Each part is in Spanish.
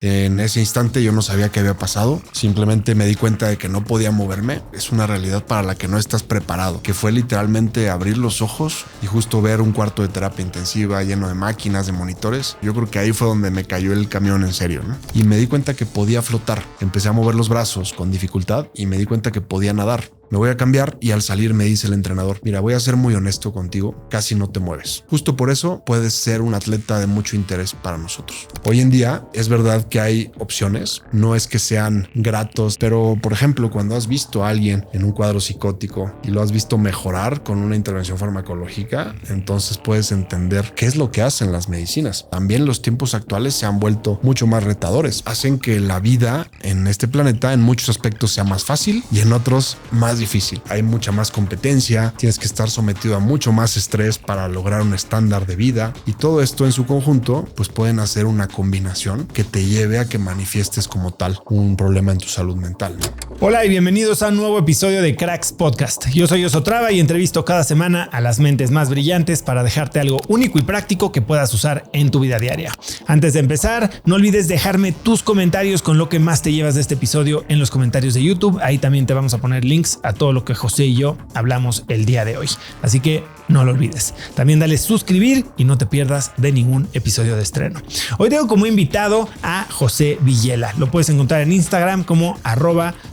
En ese instante yo no sabía qué había pasado, simplemente me di cuenta de que no podía moverme. Es una realidad para la que no estás preparado, que fue literalmente abrir los ojos y justo ver un cuarto de terapia intensiva lleno de máquinas, de monitores. Yo creo que ahí fue donde me cayó el camión en serio, ¿no? Y me di cuenta que podía flotar. Empecé a mover los brazos con dificultad y me di cuenta que podía nadar. Me voy a cambiar y al salir me dice el entrenador: mira, voy a ser muy honesto contigo, casi no te mueves. Justo por eso puedes ser un atleta de mucho interés para nosotros. Hoy en día es verdad que hay opciones, no es que sean gratos, pero por ejemplo, cuando has visto a alguien en un cuadro psicótico y lo has visto mejorar con una intervención farmacológica, entonces puedes entender qué es lo que hacen las medicinas. También los tiempos actuales se han vuelto mucho más retadores, hacen que la vida en este planeta en muchos aspectos sea más fácil y en otros más difícil. Hay mucha más competencia, tienes que estar sometido a mucho más estrés para lograr un estándar de vida, y todo esto en su conjunto pues pueden hacer una combinación que te lleve a que manifiestes como tal un problema en tu salud mental, ¿no? Hola y bienvenidos a un nuevo episodio de Cracks Podcast. Yo soy Oso Traba y entrevisto cada semana a las mentes más brillantes para dejarte algo único y práctico que puedas usar en tu vida diaria. Antes de empezar, no olvides dejarme tus comentarios con lo que más te llevas de este episodio en los comentarios de YouTube. Ahí también te vamos a poner links a todo lo que José y yo hablamos el día de hoy. Así que no lo olvides. También dale suscribir y no te pierdas de ningún episodio de estreno. Hoy tengo como invitado a José Villela. Lo puedes encontrar en Instagram como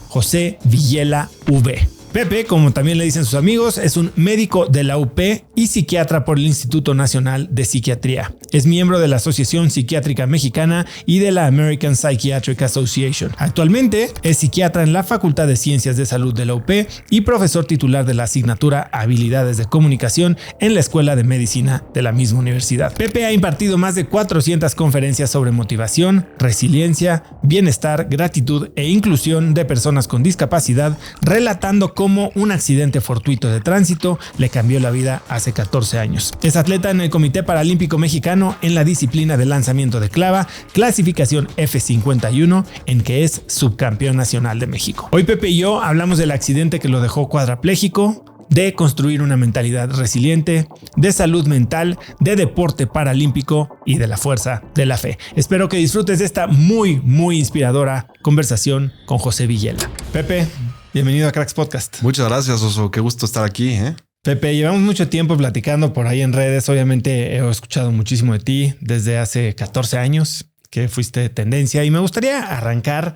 @José Villela V. Pepe, como también le dicen sus amigos, es un médico de la UP y psiquiatra por el Instituto Nacional de Psiquiatría. Es miembro de la Asociación Psiquiátrica Mexicana y de la American Psychiatric Association. Actualmente es psiquiatra en la Facultad de Ciencias de Salud de la UP y profesor titular de la asignatura Habilidades de Comunicación en la Escuela de Medicina de la misma universidad. Pepe ha impartido más de 400 conferencias sobre motivación, resiliencia, bienestar, gratitud e inclusión de personas con discapacidad, relatando cómo un accidente fortuito de tránsito le cambió la vida hace 14 años. Es atleta en el Comité Paralímpico Mexicano en la disciplina de lanzamiento de clava, clasificación F51, en que es subcampeón nacional de México. Hoy Pepe y yo hablamos del accidente que lo dejó cuadrapléjico, de construir una mentalidad resiliente, de salud mental, de deporte paralímpico y de la fuerza de la fe. Espero que disfrutes de esta muy inspiradora conversación con José Villela. Pepe, bienvenido a Cracks Podcast. Muchas gracias, Oso. Qué gusto estar aquí, ¿eh? Pepe, llevamos mucho tiempo platicando por ahí en redes. Obviamente he escuchado muchísimo de ti desde hace 14 años que fuiste tendencia, y me gustaría arrancar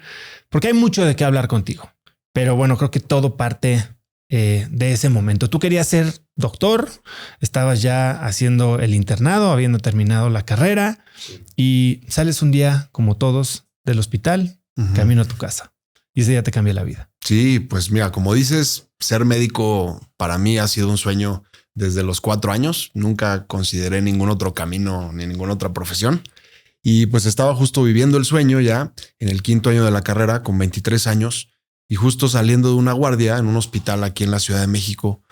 porque hay mucho de qué hablar contigo. Pero bueno, creo que todo parte de ese momento. Tú querías ser doctor, estabas ya haciendo el internado, habiendo terminado la carrera, y sales un día, como todos, del hospital, camino a tu casa. Y ese día te cambia la vida. Sí, pues mira, como dices, ser médico para mí ha sido un sueño desde los 4 años. Nunca consideré ningún otro camino ni ninguna otra profesión. Y pues estaba justo viviendo el sueño ya en el 5º año de la carrera, con 23 años, y justo saliendo de una guardia en un hospital aquí en la Ciudad de México,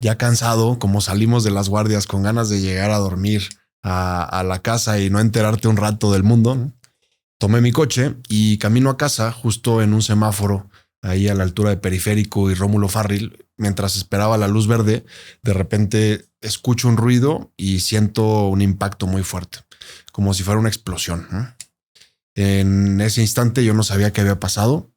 ya cansado, como salimos de las guardias con ganas de llegar a dormir a la casa y no enterarte un rato del mundo, ¿no? Tomé mi coche y camino a casa justo en un semáforo ahí a la altura de Periférico y Rómulo Farril. Mientras esperaba la luz verde, de repente escucho un ruido y siento un impacto muy fuerte, como si fuera una explosión, ¿no? En ese instante yo no sabía qué había pasado.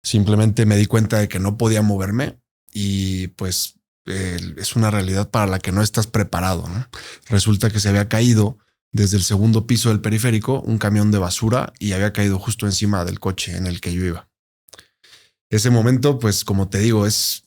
Simplemente me di cuenta de que no podía moverme y pues es una realidad para la que no estás preparado, ¿no? Resulta que se había caído desde el 2º piso del Periférico un camión de basura y había caído justo encima del coche en el que yo iba. Ese momento, pues como te digo, es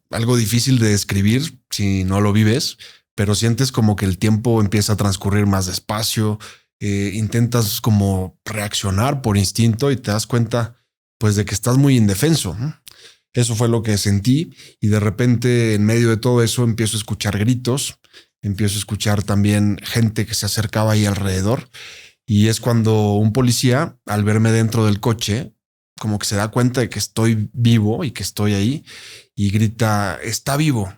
algo difícil de describir si no lo vives, pero sientes como que el tiempo empieza a transcurrir más despacio, intentas como reaccionar por instinto y te das cuenta pues de que estás muy indefenso, ¿no? Eso fue lo que sentí, y de repente en medio de todo eso empiezo a escuchar gritos, empiezo a escuchar también gente que se acercaba ahí alrededor, y es cuando un policía, al verme dentro del coche, como que se da cuenta de que estoy vivo y que estoy ahí, y grita: está vivo.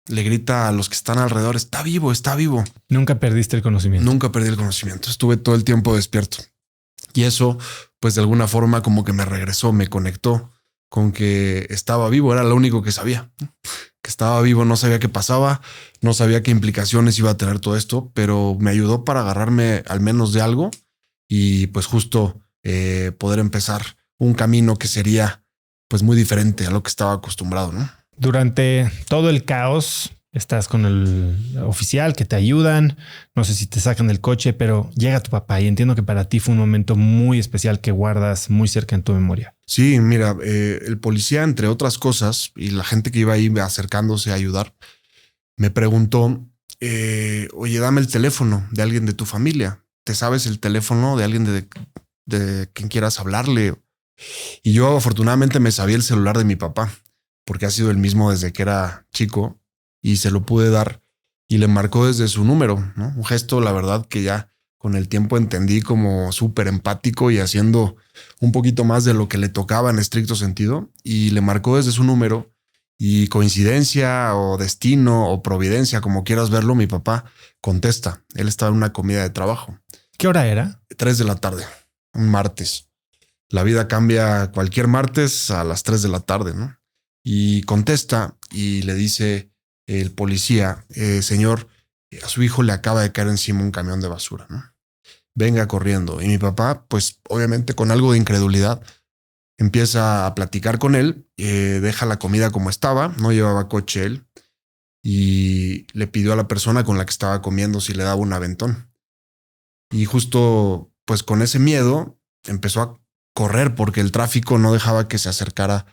Le grita a los que están alrededor: está vivo, está vivo. Nunca perdiste el conocimiento. Nunca perdí el conocimiento. Estuve todo el tiempo despierto. Y eso, pues de alguna forma como que me regresó, me conectó con que estaba vivo. Era lo único que sabía, ¿no? Que estaba vivo. No sabía qué pasaba, no sabía qué implicaciones iba a tener todo esto, pero me ayudó para agarrarme al menos de algo y pues justo poder empezar un camino que sería pues muy diferente a lo que estaba acostumbrado, ¿no? Durante todo el caos, estás con el oficial que te ayudan. No sé si te sacan del coche, pero llega tu papá y entiendo que para ti fue un momento muy especial que guardas muy cerca en tu memoria. Sí, mira, el policía, entre otras cosas, y la gente que iba ahí acercándose a ayudar, me preguntó, oye, dame el teléfono de alguien de tu familia. ¿Te sabes el teléfono de alguien de quien quieras hablarle? Y yo afortunadamente me sabía el celular de mi papá, porque ha sido el mismo desde que era chico y se lo pude dar y le marcó desde su número, ¿no? Un gesto, la verdad, que ya con el tiempo entendí como súper empático y haciendo un poquito más de lo que le tocaba en estricto sentido, y le marcó desde su número y coincidencia o destino o providencia, como quieras verlo, mi papá contesta. Él estaba en una comida de trabajo. ¿Qué hora era? 3 de la tarde, un martes. La vida cambia cualquier martes a las 3 de la tarde, ¿no? Y contesta y le dice el policía, señor, a su hijo le acaba de caer encima un camión de basura, ¿no? Venga corriendo. Y mi papá, pues obviamente con algo de incredulidad, empieza a platicar con él, deja la comida como estaba, no llevaba coche él, y le pidió a la persona con la que estaba comiendo si le daba un aventón. Y justo pues con ese miedo empezó a correr porque el tráfico no dejaba que se acercara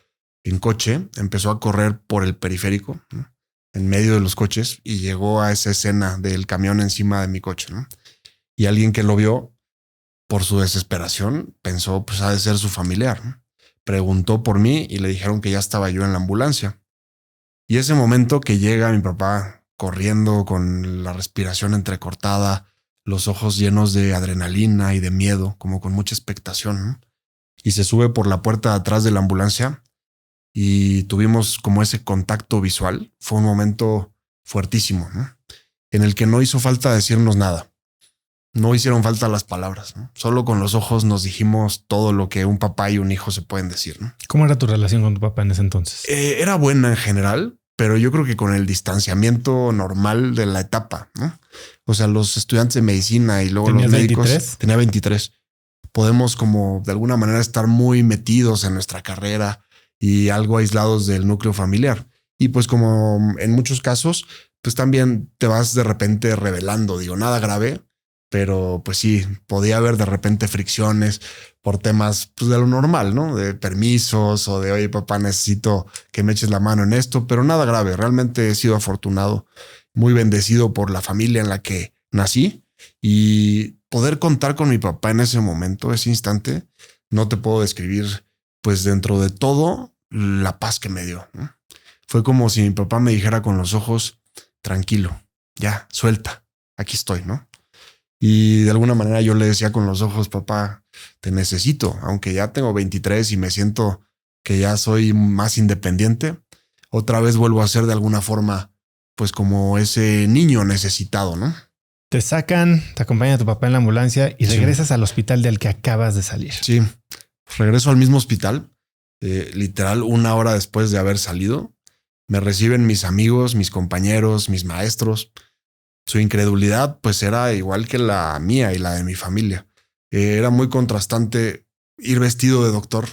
en coche. Empezó a correr por el periférico, ¿no? En medio de los coches, y llegó a esa escena del camión encima de mi coche, ¿no? Y alguien que lo vio, por su desesperación, pensó pues ha de ser su familiar, ¿no? Preguntó por mí y le dijeron que ya estaba yo en la ambulancia. Y ese momento que llega mi papá corriendo con la respiración entrecortada, los ojos llenos de adrenalina y de miedo, como con mucha expectación, ¿no? Y se sube por la puerta de atrás de la ambulancia y tuvimos como ese contacto visual. Fue un momento fuertísimo, ¿no? En el que no hizo falta decirnos nada. No hicieron falta las palabras, ¿no? Solo con los ojos nos dijimos todo lo que un papá y un hijo se pueden decir, ¿no? ¿Cómo era tu relación con tu papá en ese entonces? Era buena en general, pero yo creo que con el distanciamiento normal de la etapa, ¿no? O sea, los estudiantes de medicina y luego los médicos. 23? Tenía 23. Podemos como de alguna manera estar muy metidos en nuestra carrera y algo aislados del núcleo familiar. Y pues como en muchos casos, pues también te vas de repente revelando, digo, nada grave, pero pues sí, podía haber de repente fricciones por temas pues, de lo normal, ¿no? De permisos o de, oye, papá, necesito que me eches la mano en esto, pero nada grave. Realmente he sido afortunado, muy bendecido por la familia en la que nací, y poder contar con mi papá en ese momento, ese instante, no te puedo describir, pues dentro de todo, la paz que me dio, ¿no? Fue como si mi papá me dijera con los ojos, tranquilo, ya, suelta, aquí estoy, ¿no? Y de alguna manera yo le decía con los ojos, papá, te necesito, aunque ya tengo 23 y me siento que ya soy más independiente, otra vez vuelvo a ser de alguna forma, pues como ese niño necesitado, ¿no? Te sacan, te acompaña tu papá en la ambulancia y Sí. regresas al hospital del que acabas de salir. Sí, regreso al mismo hospital, literal 1 hora después de haber salido. Me reciben mis amigos, mis compañeros, mis maestros. Su incredulidad pues era igual que la mía y la de mi familia. Era muy contrastante ir vestido de doctor,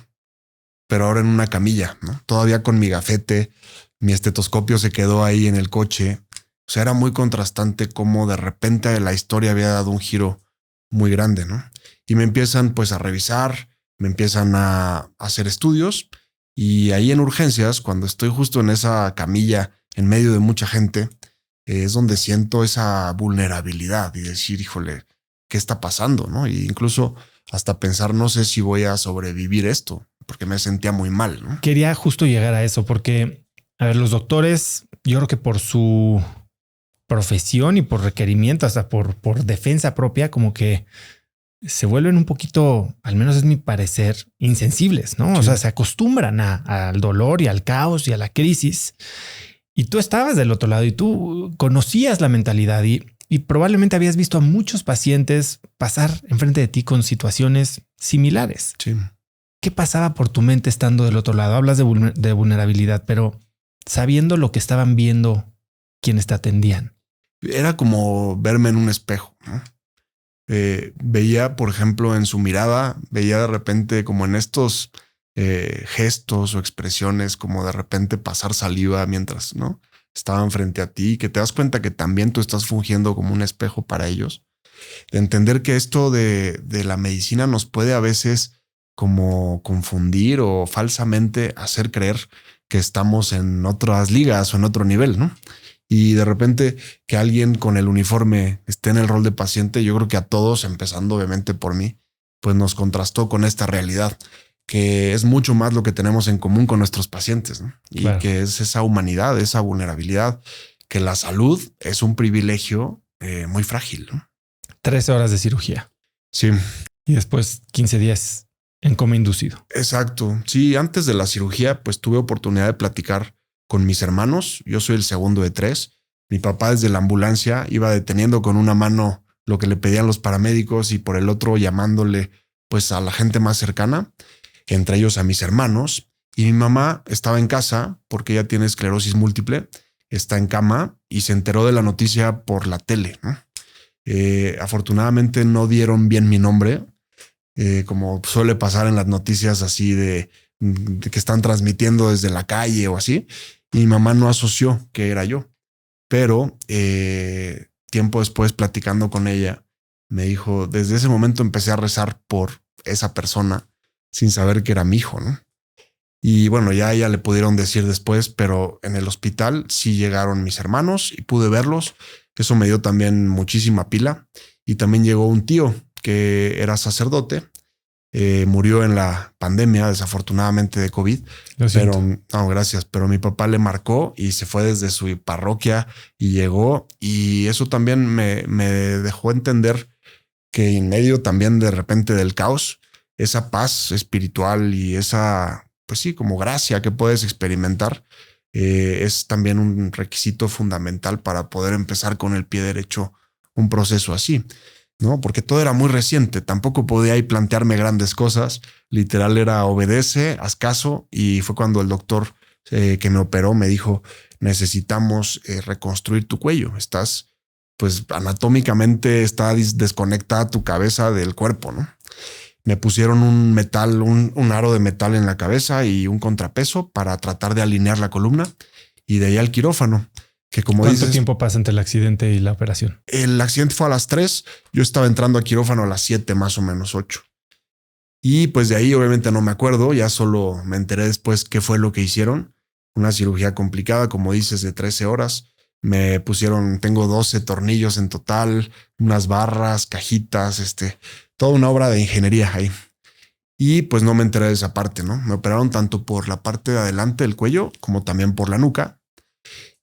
pero ahora en una camilla, ¿no? Todavía con mi gafete, mi estetoscopio se quedó ahí en el coche. O sea, era muy contrastante cómo de repente la historia había dado un giro muy grande, ¿no? Y me empiezan pues a revisar, me empiezan a hacer estudios, y ahí en urgencias, cuando estoy justo en esa camilla en medio de mucha gente, es donde siento esa vulnerabilidad y decir, híjole, ¿qué está pasando? ¿No? Y incluso hasta pensar, no sé si voy a sobrevivir esto, porque me sentía muy mal, ¿no? Quería justo llegar a eso porque, a ver, los doctores, yo creo que por su profesión y por requerimiento, hasta por defensa propia, como que se vuelven un poquito, al menos es mi parecer, insensibles, ¿no? Sí. O sea, se acostumbran al dolor y al caos y a la crisis. Y tú estabas del otro lado y tú conocías la mentalidad y probablemente habías visto a muchos pacientes pasar enfrente de ti con situaciones similares. Sí. ¿Qué pasaba por tu mente estando del otro lado? Hablas de vulnerabilidad, pero sabiendo lo que estaban viendo quienes te atendían. Era como verme en un espejo, ¿no? veía, por ejemplo, en su mirada, veía de repente como en estos gestos o expresiones, como de repente pasar saliva mientras, ¿no?, estaban frente a ti, que te das cuenta que también tú estás fungiendo como un espejo para ellos. De entender que esto de la medicina nos puede a veces como confundir o falsamente hacer creer que estamos en otras ligas o en otro nivel, ¿no? Y de repente que alguien con el uniforme esté en el rol de paciente, yo creo que a todos, empezando obviamente por mí, pues nos contrastó con esta realidad, que es mucho más lo que tenemos en común con nuestros pacientes, ¿no? Y Claro. que es esa humanidad, esa vulnerabilidad, que la salud es un privilegio muy frágil, ¿no? 13 horas de cirugía Sí, y después 15 días en coma inducido. exacto. Sí, antes de la cirugía, pues tuve oportunidad de platicar con mis hermanos. Yo soy el segundo de tres. Mi papá desde la ambulancia iba deteniendo con una mano lo que le pedían los paramédicos y por el otro llamándole pues a la gente más cercana, entre ellos a mis hermanos. Y mi mamá estaba en casa porque ella tiene esclerosis múltiple, está en cama y se enteró de la noticia por la tele, ¿no? Afortunadamente no dieron bien mi nombre, como suele pasar en las noticias así de que están transmitiendo desde la calle o así. Y mi mamá no asoció que era yo, pero tiempo después platicando con ella, me dijo, desde ese momento empecé a rezar por esa persona sin saber que era mi hijo, ¿no? Y bueno, ya a ella le pudieron decir después, pero en el hospital sí llegaron mis hermanos y pude verlos. Eso me dio también muchísima pila. Y también llegó un tío que era sacerdote, murió en la pandemia, desafortunadamente de COVID. Lo siento. Pero no, gracias. Pero mi papá le marcó y se fue desde su parroquia y llegó. Y eso también me dejó entender que en medio también de repente del caos, esa paz espiritual y esa, pues sí, como gracia que puedes experimentar, es también un requisito fundamental para poder empezar con el pie derecho un proceso así, ¿no? Porque todo era muy reciente, tampoco podía ahí plantearme grandes cosas, literal era obedece, haz caso, y fue cuando el doctor que me operó me dijo, necesitamos reconstruir tu cuello, estás, pues anatómicamente está desconectada tu cabeza del cuerpo, ¿no? Me pusieron un metal, un aro de metal en la cabeza y un contrapeso para tratar de alinear la columna y de ahí al quirófano, que como ¿Cuánto dices, tiempo pasa entre el accidente y la operación? el accidente fue a las 3, yo estaba entrando a quirófano a las 7, más o menos 8. Y pues de ahí obviamente no me acuerdo, ya solo me enteré después qué fue lo que hicieron. Una cirugía complicada, como dices, de 13 horas. Me pusieron, tengo 12 tornillos en total, unas barras, cajitas, toda una obra de ingeniería ahí. Y pues no me enteré de esa parte, ¿no? Me operaron tanto por la parte de adelante del cuello como también por la nuca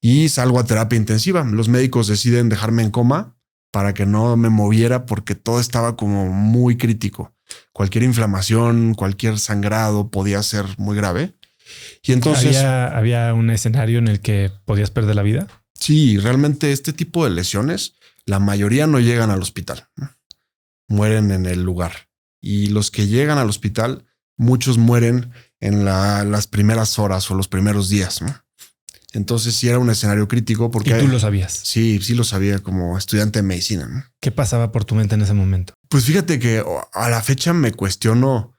y salgo a terapia intensiva. Los médicos deciden dejarme en coma para que no me moviera porque todo estaba como muy crítico. Cualquier inflamación, cualquier sangrado podía ser muy grave. Y entonces, ¿Había un escenario en el que podías perder la vida? sí, realmente este tipo de lesiones, la mayoría no llegan al hospital, ¿no? Mueren en el lugar. Y los que llegan al hospital, muchos mueren en las primeras horas o los primeros días, ¿no? Entonces sí era un escenario crítico porque... Y tú lo sabías. Sí, sí lo sabía como estudiante de medicina, ¿no? ¿Qué pasaba por tu mente en ese momento? Pues fíjate que a la fecha me cuestiono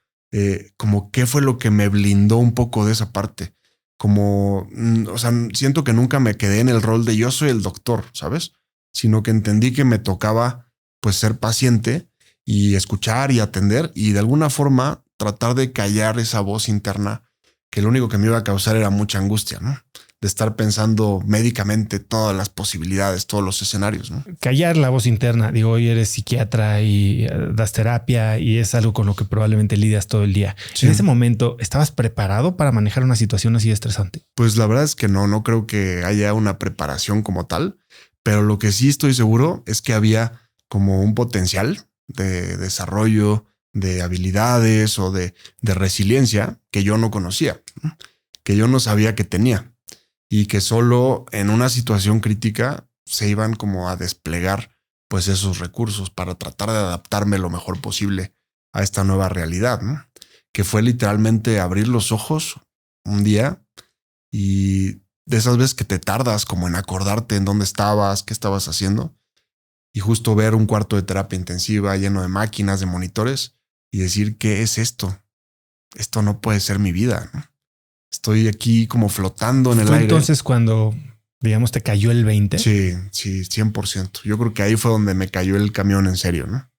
como qué fue lo que me blindó un poco de esa parte. Como, o sea, siento que nunca me quedé en el rol de yo soy el doctor, ¿sabes? Sino que entendí que me tocaba pues ser paciente y escuchar y atender y de alguna forma tratar de callar esa voz interna que lo único que me iba a causar era mucha angustia, ¿no? De estar pensando médicamente todas las posibilidades, todos los escenarios, ¿no? Callar la voz interna. Digo, hoy eres psiquiatra y das terapia y es algo con lo que probablemente lidias todo el día. Sí. En ese momento, ¿estabas preparado para manejar una situación así de estresante? Pues la verdad es que no creo que haya una preparación como tal, pero lo que sí estoy seguro es que había como un potencial de desarrollo de habilidades o de resiliencia que yo no conocía, ¿no? Que yo no sabía que tenía y que solo en una situación crítica se iban como a desplegar pues esos recursos para tratar de adaptarme lo mejor posible a esta nueva realidad, ¿no? Que fue literalmente abrir los ojos un día y de esas veces que te tardas como en acordarte en dónde estabas, qué estabas haciendo. y justo ver un cuarto de terapia intensiva lleno de máquinas, de monitores y decir, ¿qué es esto? Esto no puede ser mi vida, ¿no? Estoy aquí como flotando en el ¿Fue aire. entonces cuando, digamos, te cayó el 20? Sí, 100%. Yo creo que ahí fue donde me cayó el camión en serio, ¿no?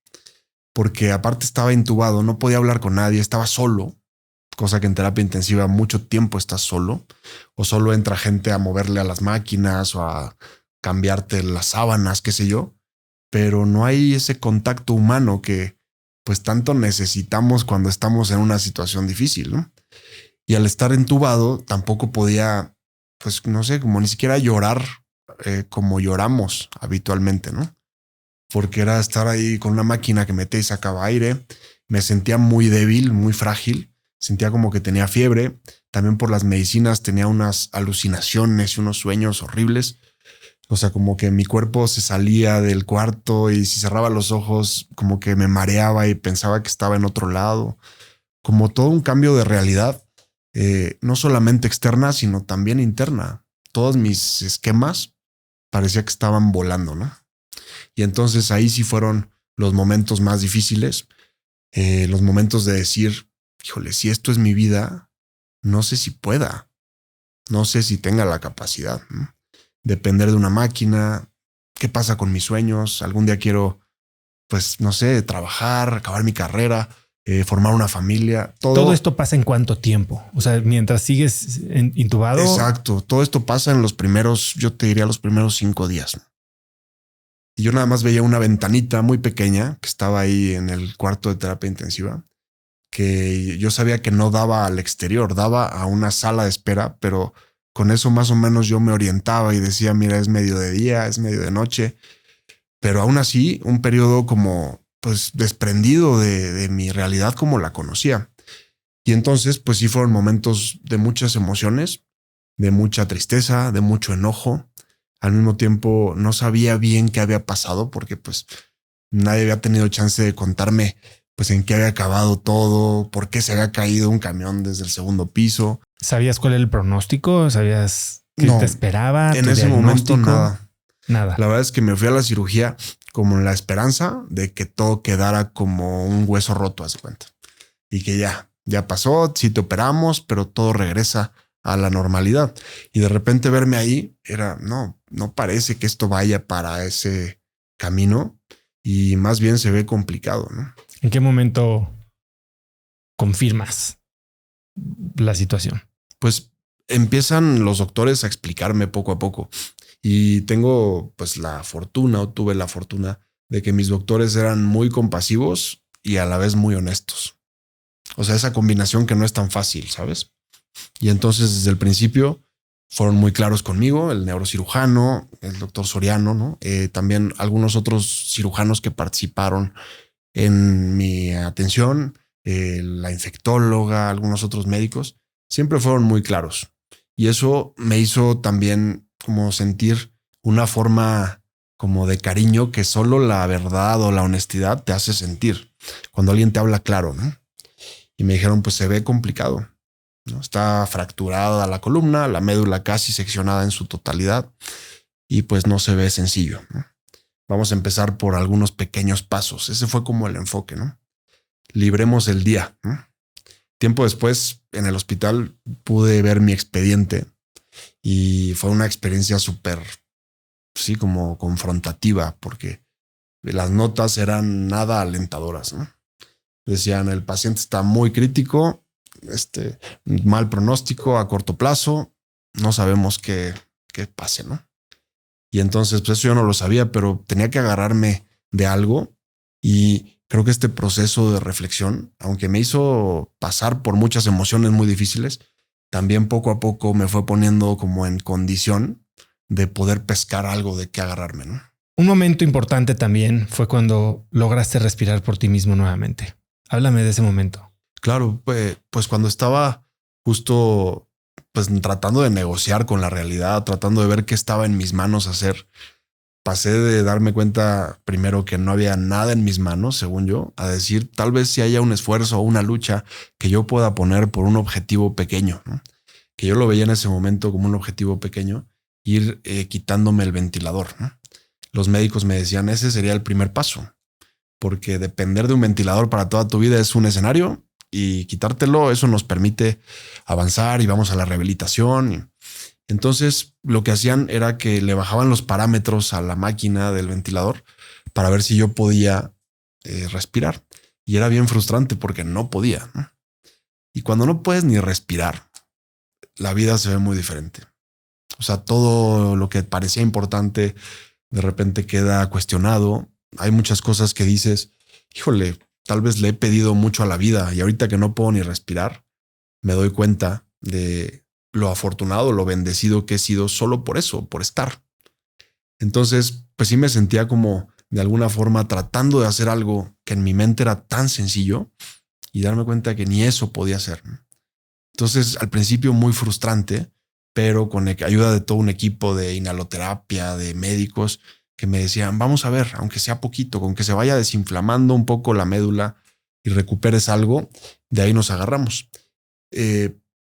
Porque aparte estaba intubado, no podía hablar con nadie, estaba solo, cosa que en terapia intensiva mucho tiempo estás solo, o solo entra gente a moverle a las máquinas o a cambiarte las sábanas, qué sé yo, pero no hay ese contacto humano que pues tanto necesitamos cuando estamos en una situación difícil, ¿no? Y al estar entubado tampoco podía, pues no sé, como ni siquiera llorar como lloramos habitualmente, ¿no? Porque era estar ahí con una máquina que metía y sacaba aire. Me sentía muy débil, muy frágil. Sentía como que tenía fiebre. También por las medicinas tenía unas alucinaciones y unos sueños horribles. O sea, como que mi cuerpo se salía del cuarto y si cerraba los ojos, como que me mareaba y pensaba que estaba en otro lado. Como todo un cambio de realidad, no solamente externa, sino también interna. Todos mis esquemas parecía que estaban volando, ¿no? Y entonces ahí sí fueron los momentos más difíciles, los momentos de decir, híjole, si esto es mi vida, no sé si pueda, no sé si tenga la capacidad, ¿no? Depender de una máquina, qué pasa con mis sueños, algún día quiero, pues, no sé, trabajar, acabar mi carrera, formar una familia. ¿Todo esto pasa en cuánto tiempo? O sea, mientras sigues intubado. Exacto, todo esto pasa en los primeros, yo te diría los primeros 5 días. Y yo nada más veía una ventanita muy pequeña que estaba ahí en el cuarto de terapia intensiva, que yo sabía que no daba al exterior, daba a una sala de espera, pero con eso más o menos yo me orientaba y decía, mira, es medio de día, es medio de noche, pero aún así un periodo como pues desprendido de mi realidad como la conocía. Y entonces pues sí fueron momentos de muchas emociones, de mucha tristeza, de mucho enojo. Al mismo tiempo no sabía bien qué había pasado porque pues nadie había tenido chance de contarme pues en qué había acabado todo, por qué se había caído un camión desde el segundo piso. ¿Sabías cuál era el pronóstico? ¿Sabías qué te esperaba? En ese momento nada. Nada. La verdad es que me fui a la cirugía como en la esperanza de que todo quedara como un hueso roto, haz de cuenta. Y que ya pasó, sí te operamos, pero todo regresa a la normalidad. Y de repente verme ahí era, no parece que esto vaya para ese camino y más bien se ve complicado, ¿no? ¿En qué momento confirmas la situación? Pues empiezan los doctores a explicarme poco a poco y tengo pues la fortuna o tuve la fortuna de que mis doctores eran muy compasivos y a la vez muy honestos. O sea, esa combinación que no es tan fácil, ¿sabes? Y entonces desde el principio fueron muy claros conmigo, el neurocirujano, el doctor Soriano, ¿no? También algunos otros cirujanos que participaron en mi atención, la infectóloga, algunos otros médicos, siempre fueron muy claros. Y eso me hizo también como sentir una forma como de cariño que solo la verdad o la honestidad te hace sentir cuando alguien te habla claro, ¿no? Y me dijeron, pues se ve complicado, ¿no? Está fracturada la columna, la médula casi seccionada en su totalidad y pues no se ve sencillo, ¿no? Vamos a empezar por algunos pequeños pasos. Ese fue como el enfoque, ¿no? Libremos el día, ¿no? Tiempo después, en el hospital, pude ver mi expediente y fue una experiencia súper, sí, como confrontativa, porque las notas eran nada alentadoras, ¿no? Decían, el paciente está muy crítico, mal pronóstico a corto plazo, no sabemos qué pase, ¿no? Y entonces, pues eso yo no lo sabía, pero tenía que agarrarme de algo y creo que este proceso de reflexión, aunque me hizo pasar por muchas emociones muy difíciles, también poco a poco me fue poniendo como en condición de poder pescar algo de qué agarrarme, ¿no? Un momento importante también fue cuando lograste respirar por ti mismo nuevamente. Háblame de ese momento. Claro, pues cuando estaba justo pues tratando de negociar con la realidad, tratando de ver qué estaba en mis manos hacer, pasé de darme cuenta primero que no había nada en mis manos, según yo, a decir tal vez si haya un esfuerzo o una lucha que yo pueda poner por un objetivo pequeño, ¿no? Que yo lo veía en ese momento como un objetivo pequeño, ir quitándome el ventilador, ¿no? los médicos me decían, ese sería el primer paso, porque depender de un ventilador para toda tu vida es un escenario y quitártelo, eso nos permite avanzar y vamos a la rehabilitación. Entonces lo que hacían era que le bajaban los parámetros a la máquina del ventilador para ver si yo podía respirar. Y era bien frustrante porque no podía, ¿no? Y cuando no puedes ni respirar, la vida se ve muy diferente. O sea, todo lo que parecía importante de repente queda cuestionado. Hay muchas cosas que dices, híjole, tal vez le he pedido mucho a la vida y ahorita que no puedo ni respirar, me doy cuenta de lo afortunado, lo bendecido que he sido solo por eso, por estar. Entonces, pues sí me sentía como de alguna forma tratando de hacer algo que en mi mente era tan sencillo y darme cuenta que ni eso podía hacer. Entonces, al principio muy frustrante, pero con ayuda de todo un equipo de inhaloterapia, de médicos que me decían, vamos a ver, aunque sea poquito, con que se vaya desinflamando un poco la médula y recuperes algo, de ahí nos agarramos.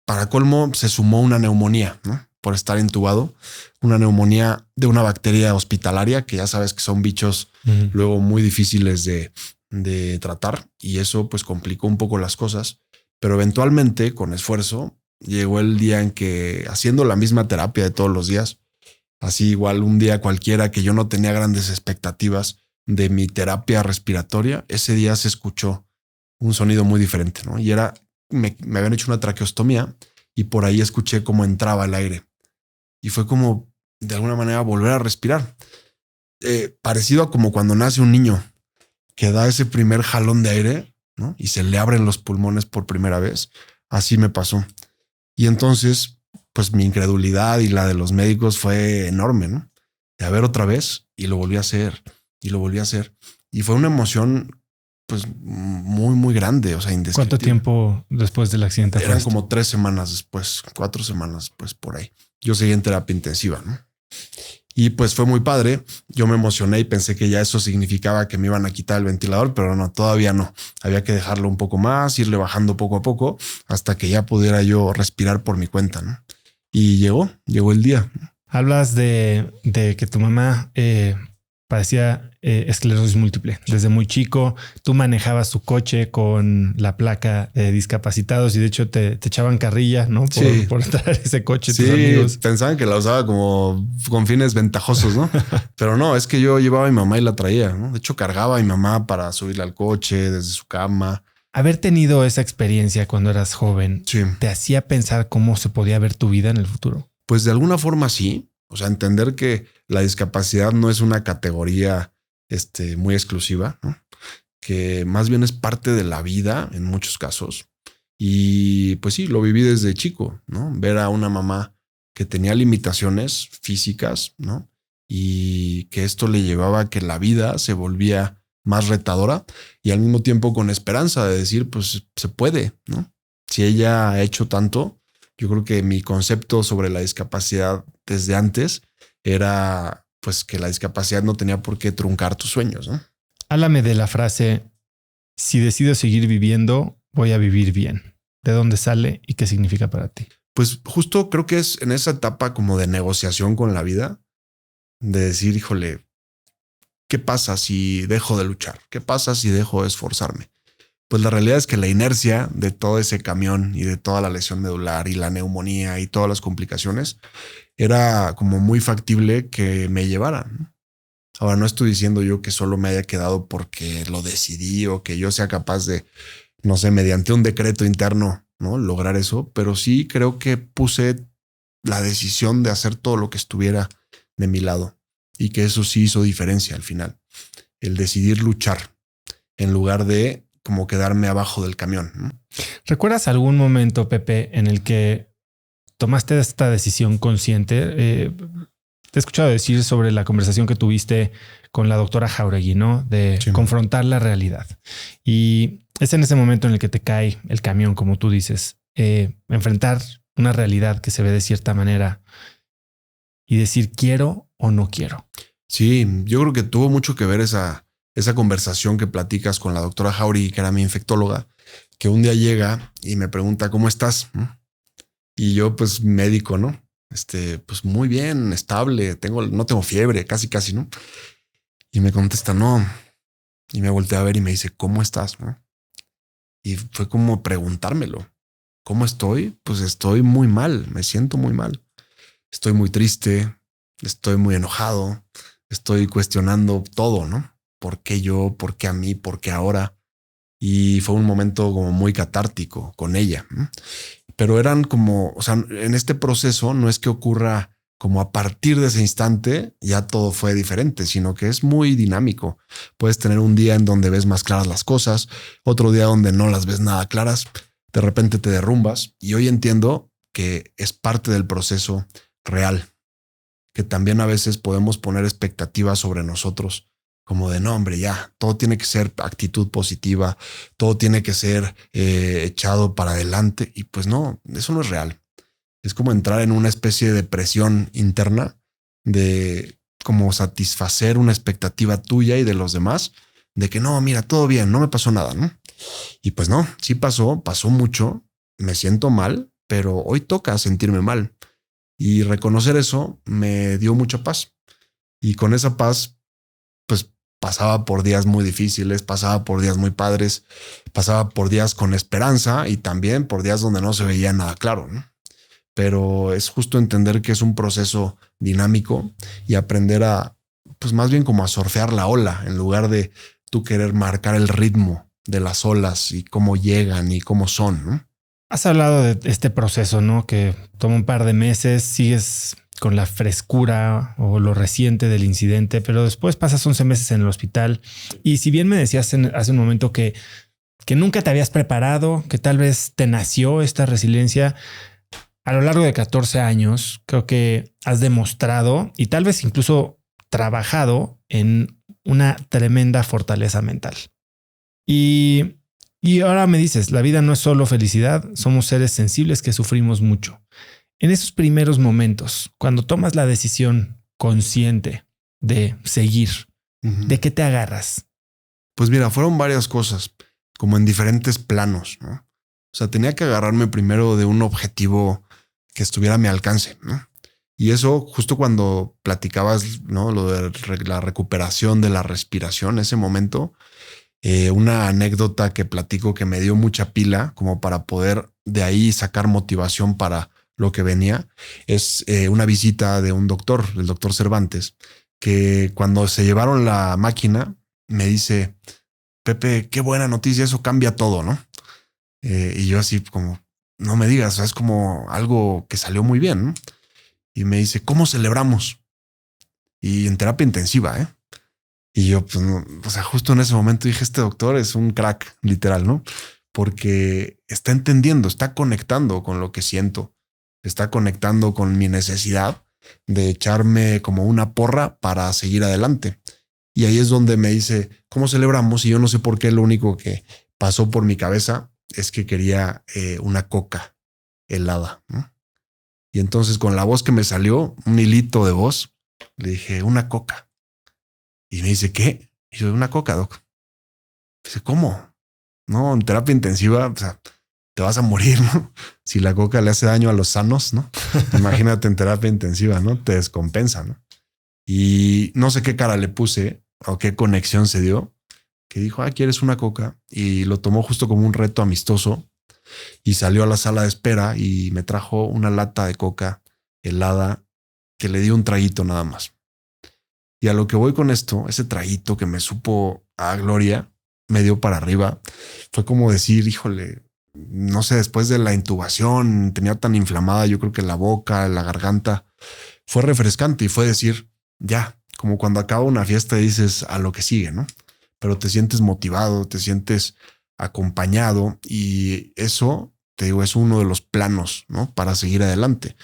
Para colmo, se sumó una neumonía, ¿no? Por estar entubado, una neumonía de una bacteria hospitalaria, que ya sabes que son bichos luego muy difíciles de tratar, y eso pues complicó un poco las cosas, pero eventualmente con esfuerzo llegó el día en que, haciendo la misma terapia de todos los días, así igual un día cualquiera que yo no tenía grandes expectativas de mi terapia respiratoria, ese día se escuchó un sonido muy diferente, ¿no? Y era, me habían hecho una traqueostomía y por ahí escuché cómo entraba el aire. Y fue como, de alguna manera, volver a respirar. Parecido a como cuando nace un niño, que da ese primer jalón de aire, ¿no? Y se le abren los pulmones por primera vez. Así me pasó. Y entonces, pues mi incredulidad y la de los médicos fue enorme, ¿no? De a ver otra vez, y lo volví a hacer, y lo volví a hacer. Y fue una emoción, pues, muy, muy grande, o sea, indescriptible. ¿Cuánto tiempo después del accidente? Eran como 3 semanas después, 4 semanas, pues por ahí. Yo seguí en terapia intensiva, ¿no? Y pues fue muy padre. Yo me emocioné y pensé que ya eso significaba que me iban a quitar el ventilador, pero no, todavía no. Había que dejarlo un poco más, irle bajando poco a poco hasta que ya pudiera yo respirar por mi cuenta, ¿no? Y llegó el día. Hablas de que tu mamá padecía esclerosis múltiple. Desde muy chico, tú manejabas tu coche con la placa de discapacitados y de hecho te echaban carrilla, ¿no? Por traer ese coche. Sí, tus amigos pensaban que la usaba como con fines ventajosos, ¿no? Pero no, es que yo llevaba a mi mamá y la traía, ¿no? De hecho, cargaba a mi mamá para subirle al coche desde su cama. Haber tenido esa experiencia cuando eras joven, sí, ¿te hacía pensar cómo se podía ver tu vida en el futuro? Pues de alguna forma sí. O sea, entender que la discapacidad no es una categoría muy exclusiva, ¿no? Que más bien es parte de la vida en muchos casos. Y pues sí, lo viví desde chico, ¿no? Ver a una mamá que tenía limitaciones físicas, ¿no? Y que esto le llevaba a que la vida se volvía más retadora y al mismo tiempo con esperanza de decir, pues se puede, ¿no? Si ella ha hecho tanto, yo creo que mi concepto sobre la discapacidad desde antes era pues que la discapacidad no tenía por qué truncar tus sueños, ¿no? Háblame de la frase, si decido seguir viviendo, voy a vivir bien. ¿De dónde sale y qué significa para ti? Pues justo creo que es en esa etapa como de negociación con la vida, de decir, híjole, ¿qué pasa si dejo de luchar? ¿Qué pasa si dejo de esforzarme? Pues la realidad es que la inercia de todo ese camión y de toda la lesión medular y la neumonía y todas las complicaciones era como muy factible que me llevaran. Ahora, no estoy diciendo yo que solo me haya quedado porque lo decidí o que yo sea capaz de, no sé, mediante un decreto interno, ¿no? Lograr eso, pero sí creo que puse la decisión de hacer todo lo que estuviera de mi lado y que eso sí hizo diferencia al final. El decidir luchar en lugar de como quedarme abajo del camión, ¿no? ¿Recuerdas algún momento, Pepe, en el que tomaste esta decisión consciente? Te he escuchado decir sobre la conversación que tuviste con la doctora Jauregui, ¿no? De confrontar la realidad. Y es en ese momento en el que te cae el camión, como tú dices, enfrentar una realidad que se ve de cierta manera y decir quiero o no quiero. Sí, yo creo que tuvo mucho que ver esa conversación que platicas con la doctora Jauregui, que era mi infectóloga, que un día llega y me pregunta, ¿cómo estás? Y yo, pues médico, ¿no? Pues muy bien, estable, no tengo fiebre, casi, ¿no? Y me contesta, no. Y me volteé a ver y me dice, ¿cómo estás? ¿No? Y fue como preguntármelo. ¿Cómo estoy? Pues estoy muy mal, me siento muy mal. Estoy muy triste, estoy muy enojado, estoy cuestionando todo, ¿no? ¿Por qué yo? ¿Por qué a mí? ¿Por qué ahora? Y fue un momento como muy catártico con ella, ¿no? Pero eran como, o sea, en este proceso no es que ocurra como a partir de ese instante ya todo fue diferente, sino que es muy dinámico. Puedes tener un día en donde ves más claras las cosas, otro día donde no las ves nada claras, de repente te derrumbas y hoy entiendo que es parte del proceso real, que también a veces podemos poner expectativas sobre nosotros, como de no, hombre, ya, todo tiene que ser actitud positiva, todo tiene que ser echado para adelante. Y pues no, eso no es real. Es como entrar en una especie de presión interna de como satisfacer una expectativa tuya y de los demás, de que no, mira, todo bien, no me pasó nada, ¿no? Y pues no, sí pasó mucho, me siento mal, pero hoy toca sentirme mal. Y reconocer eso me dio mucha paz. Y con esa paz, pues pasaba por días muy difíciles, pasaba por días muy padres, pasaba por días con esperanza y también por días donde no se veía nada claro, ¿no? Pero es justo entender que es un proceso dinámico y aprender a, pues más bien como a surfear la ola en lugar de tú querer marcar el ritmo de las olas y cómo llegan y cómo son, ¿no? Has hablado de este proceso, ¿no? Que toma un par de meses, sigues con la frescura o lo reciente del incidente, pero después pasas 11 meses en el hospital. Y si bien me decías hace un momento que nunca te habías preparado, que tal vez te nació esta resiliencia, a lo largo de 14 años, creo que has demostrado y tal vez incluso trabajado en una tremenda fortaleza mental. Y ahora me dices, la vida no es solo felicidad, somos seres sensibles que sufrimos mucho. En esos primeros momentos, cuando tomas la decisión consciente de seguir, ¿de qué te agarras? Pues mira, fueron varias cosas, como en diferentes planos, ¿no? O sea, tenía que agarrarme primero de un objetivo que estuviera a mi alcance, ¿no? Y eso justo cuando platicabas, ¿no? Lo de la recuperación de la respiración, ese momento, una anécdota que platico que me dio mucha pila como para poder de ahí sacar motivación para lo que venía, es una visita de un doctor, el doctor Cervantes, que cuando se llevaron la máquina me dice, Pepe, qué buena noticia, eso cambia todo, ¿no? Y yo así como, no me digas, es como algo que salió muy bien, ¿no? Y me dice, ¿cómo celebramos? Y en terapia intensiva, ¿eh? Y yo, pues, no, o sea, justo en ese momento dije, este doctor es un crack, literal, ¿no? Porque está entendiendo, está conectando con lo que siento, está conectando con mi necesidad de echarme como una porra para seguir adelante. Y ahí es donde me dice, ¿cómo celebramos? Y yo no sé por qué, lo único que pasó por mi cabeza es que quería una coca helada, ¿no? Y entonces con la voz que me salió, un hilito de voz, le dije, una coca. Y me dice, ¿qué? Y yo, una coca, doc. Dice, ¿cómo? No, en terapia intensiva, o sea, te vas a morir, ¿no? Si la coca le hace daño a los sanos, ¿no? Imagínate en terapia intensiva, ¿no? Te descompensa, ¿no? Y no sé qué cara le puse o qué conexión se dio, que dijo, ¿quieres una coca? Y lo tomó justo como un reto amistoso y salió a la sala de espera y me trajo una lata de coca helada que le dio un traguito nada más. Y a lo que voy con esto, ese traguito que me supo a gloria, me dio para arriba. Fue como decir, híjole, no sé, después de la intubación, tenía tan inflamada, yo creo que la boca, la garganta, fue refrescante y fue decir, ya, como cuando acaba una fiesta y dices a lo que sigue, ¿no? Pero te sientes motivado, te sientes acompañado y eso, te digo, es uno de los planos, ¿no? Para seguir adelante.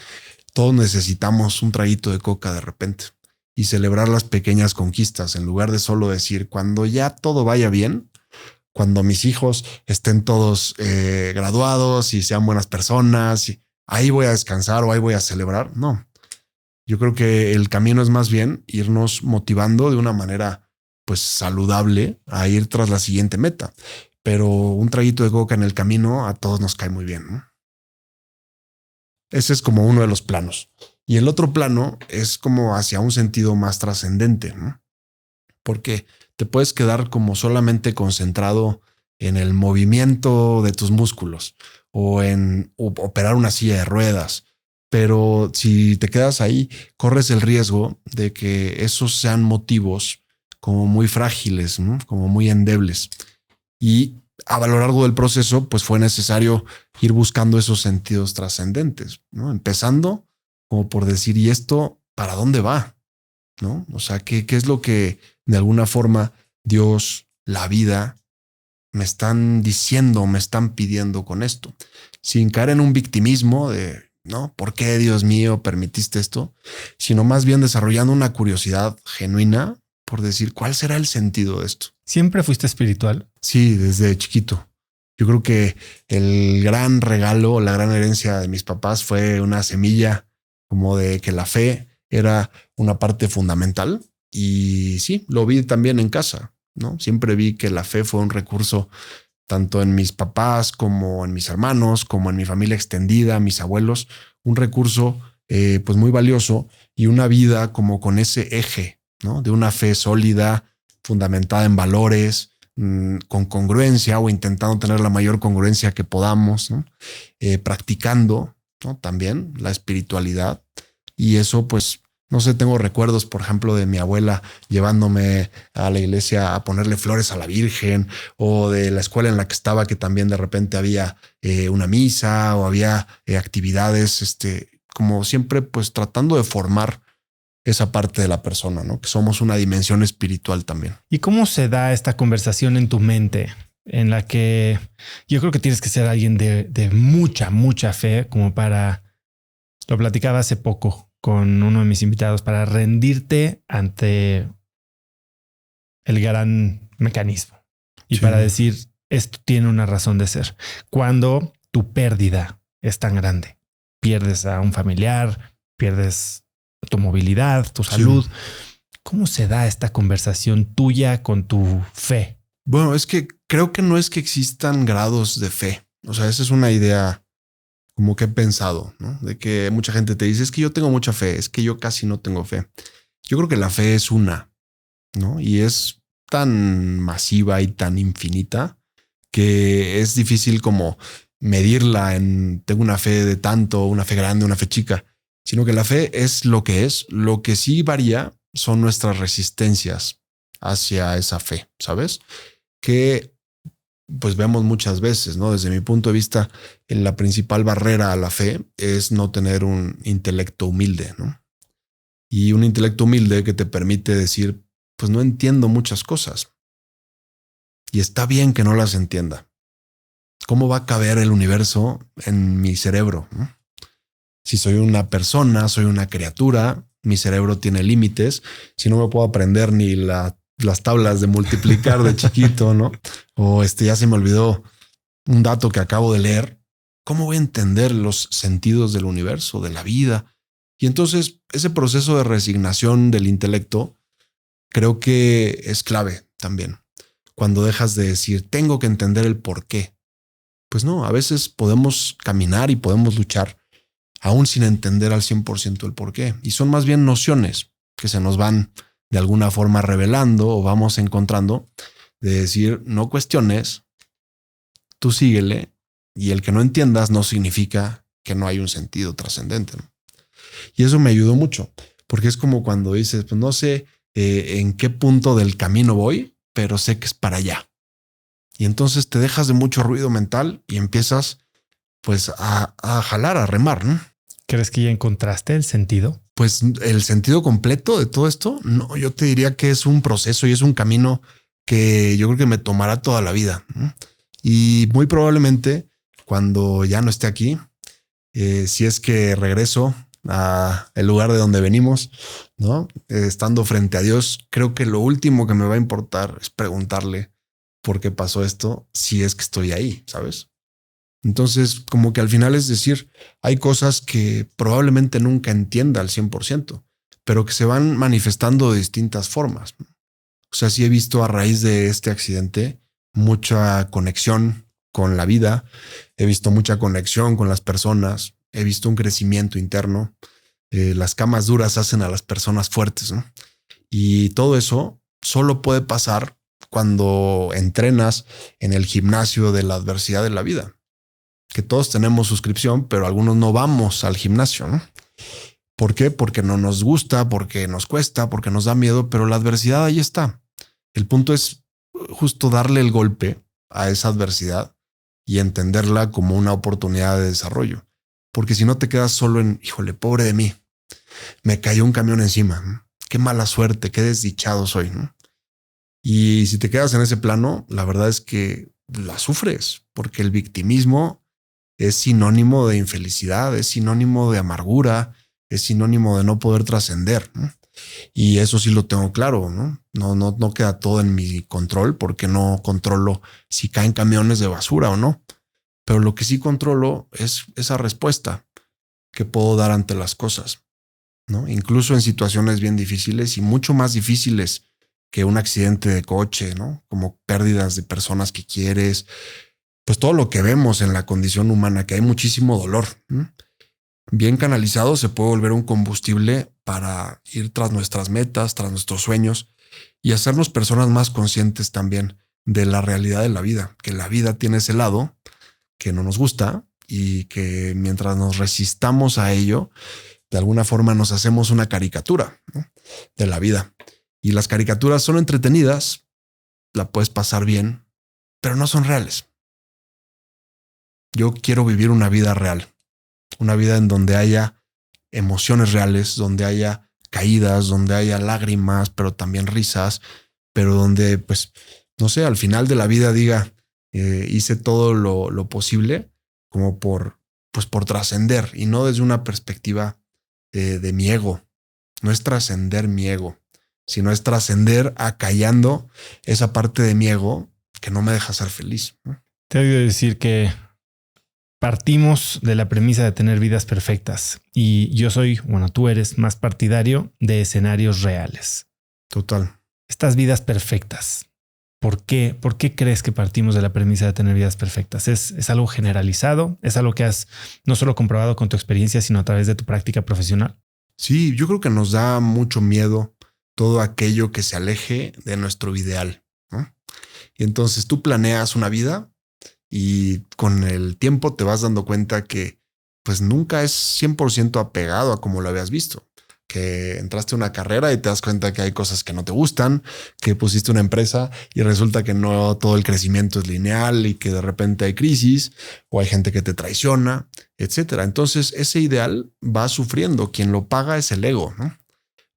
Todos necesitamos un traguito de coca de repente y celebrar las pequeñas conquistas en lugar de solo decir cuando ya todo vaya bien, cuando mis hijos estén todos graduados y sean buenas personas, y ahí voy a descansar o ahí voy a celebrar. No, yo creo que el camino es más bien irnos motivando de una manera pues saludable a ir tras la siguiente meta. Pero un traguito de coca en el camino a todos nos cae muy bien, ¿no? Ese es como uno de los planos. Y el otro plano es como hacia un sentido más trascendente, ¿no? porque te puedes quedar como solamente concentrado en el movimiento de tus músculos o en operar una silla de ruedas. Pero si te quedas ahí, corres el riesgo de que esos sean motivos como muy frágiles, ¿no? Como muy endebles. Y a lo largo del proceso, pues fue necesario ir buscando esos sentidos trascendentes, ¿no? Empezando como por decir, ¿y esto para dónde va? ¿No? O sea, ¿qué es lo que de alguna forma Dios, la vida, me están diciendo, me están pidiendo con esto? Sin caer en un victimismo de, ¿no? ¿Por qué, Dios mío, permitiste esto? Sino más bien desarrollando una curiosidad genuina por decir, ¿cuál será el sentido de esto? ¿Siempre fuiste espiritual? Sí, desde chiquito. Yo creo que el gran regalo, la gran herencia de mis papás fue una semilla como de que la fe era una parte fundamental. Y sí, lo vi también en casa, ¿no? Siempre vi que la fe fue un recurso tanto en mis papás como en mis hermanos, como en mi familia extendida, mis abuelos, un recurso pues muy valioso y una vida como con ese eje, ¿no? De una fe sólida, fundamentada en valores, con congruencia o intentando tener la mayor congruencia que podamos, ¿no? Practicando, ¿no? También la espiritualidad. Y eso, pues, no sé, tengo recuerdos, por ejemplo, de mi abuela llevándome a la iglesia a ponerle flores a la Virgen, o de la escuela en la que estaba, que también de repente había una misa o había actividades, como siempre, pues tratando de formar esa parte de la persona, ¿no? Que somos una dimensión espiritual también. ¿Y cómo se da esta conversación en tu mente en la que yo creo que tienes que ser alguien de mucha, mucha fe como para, lo platicaba hace poco con uno de mis invitados, para rendirte ante el gran mecanismo y para decir, esto tiene una razón de ser? Cuando tu pérdida es tan grande, pierdes a un familiar, pierdes tu movilidad, tu salud. ¿Cómo se da esta conversación tuya con tu fe? Bueno, es que creo que no es que existan grados de fe. O sea, esa es una idea como que he pensado, ¿no? De que mucha gente te dice, es que yo tengo mucha fe, es que yo casi no tengo fe. Yo creo que la fe es una, ¿no? Y es tan masiva y tan infinita que es difícil como medirla en tengo una fe de tanto, una fe grande, una fe chica, sino que la fe es. Lo que sí varía son nuestras resistencias hacia esa fe, ¿sabes? Que pues vemos muchas veces, ¿no? Desde mi punto de vista, la principal barrera a la fe es no tener un intelecto humilde, ¿no? Y un intelecto humilde que te permite decir, pues no entiendo muchas cosas. Y está bien que no las entienda. ¿Cómo va a caber el universo en mi cerebro, ¿no? Si soy una persona, soy una criatura, mi cerebro tiene límites. Si no me puedo aprender ni las tablas de multiplicar de chiquito, ¿no? O ya se me olvidó un dato que acabo de leer. ¿Cómo voy a entender los sentidos del universo, de la vida? Y entonces ese proceso de resignación del intelecto creo que es clave también. Cuando dejas de decir, tengo que entender el por qué. Pues no, a veces podemos caminar y podemos luchar aún sin entender al 100% el por qué. Y son más bien nociones que se nos van de alguna forma revelando o vamos encontrando de decir, no cuestiones, tú síguele, y el que no entiendas no significa que no hay un sentido trascendente, ¿no? Y eso me ayudó mucho, porque es como cuando dices, pues no sé en qué punto del camino voy, pero sé que es para allá. Y entonces te dejas de mucho ruido mental y empiezas pues a jalar, a remar, ¿no? ¿Crees que ya encontraste el sentido? Pues el sentido completo de todo esto, no, yo te diría que es un proceso y es un camino que yo creo que me tomará toda la vida, ¿no? Y muy probablemente cuando ya no esté aquí, si es que regreso a el lugar de donde venimos, ¿no? Estando frente a Dios, creo que lo último que me va a importar es preguntarle por qué pasó esto, si es que estoy ahí, ¿sabes? Entonces, como que al final es decir, hay cosas que probablemente nunca entienda al 100%, pero que se van manifestando de distintas formas. O sea, sí he visto a raíz de este accidente mucha conexión con la vida, he visto mucha conexión con las personas, he visto un crecimiento interno. Las camas duras hacen a las personas fuertes, ¿no? Y todo eso solo puede pasar cuando entrenas en el gimnasio de la adversidad de la vida. Que todos tenemos suscripción, pero algunos no vamos al gimnasio, ¿no? ¿Por qué? Porque no nos gusta, porque nos cuesta, porque nos da miedo, pero la adversidad ahí está. El punto es justo darle el golpe a esa adversidad y entenderla como una oportunidad de desarrollo. Porque si no te quedas solo en, híjole, pobre de mí, me cayó un camión encima, ¿no? Qué mala suerte, qué desdichado soy, ¿no? Y si te quedas en ese plano, la verdad es que la sufres, porque el victimismo es sinónimo de infelicidad, es sinónimo de amargura, es sinónimo de no poder trascender, ¿no? Y eso sí lo tengo claro, ¿no? No queda todo en mi control porque no controlo si caen camiones de basura o no. Pero lo que sí controlo es esa respuesta que puedo dar ante las cosas, ¿no? Incluso en situaciones bien difíciles y mucho más difíciles que un accidente de coche, ¿no? Como pérdidas de personas que quieres, pues todo lo que vemos en la condición humana, que hay muchísimo dolor, ¿no? Bien canalizado se puede volver un combustible para ir tras nuestras metas, tras nuestros sueños y hacernos personas más conscientes también de la realidad de la vida, que la vida tiene ese lado que no nos gusta y que mientras nos resistamos a ello, de alguna forma nos hacemos una caricatura, ¿no? De la vida. Y las caricaturas son entretenidas, la puedes pasar bien, pero no son reales. Yo quiero vivir una vida real. Una vida en donde haya emociones reales, donde haya caídas, donde haya lágrimas, pero también risas, pero donde, pues, no sé, al final de la vida diga, hice todo lo posible como por trascender y no desde una perspectiva de mi ego. No es trascender mi ego, sino es trascender acallando esa parte de mi ego que no me deja ser feliz, ¿no? Te he oído decir que partimos de la premisa de tener vidas perfectas y yo soy, bueno, tú eres más partidario de escenarios reales. Total. Estas vidas perfectas, ¿por qué crees que partimos de la premisa de tener vidas perfectas? ¿Es algo generalizado? ¿Es algo que has no solo comprobado con tu experiencia, sino a través de tu práctica profesional? Sí, yo creo que nos da mucho miedo todo aquello que se aleje de nuestro ideal, ¿no? Y entonces tú planeas una vida y con el tiempo te vas dando cuenta que pues nunca es 100% apegado a como lo habías visto. Que entraste a una carrera y te das cuenta que hay cosas que no te gustan, que pusiste una empresa y resulta que no todo el crecimiento es lineal y que de repente hay crisis o hay gente que te traiciona, etcétera. Entonces ese ideal va sufriendo. Quien lo paga es el ego, ¿no?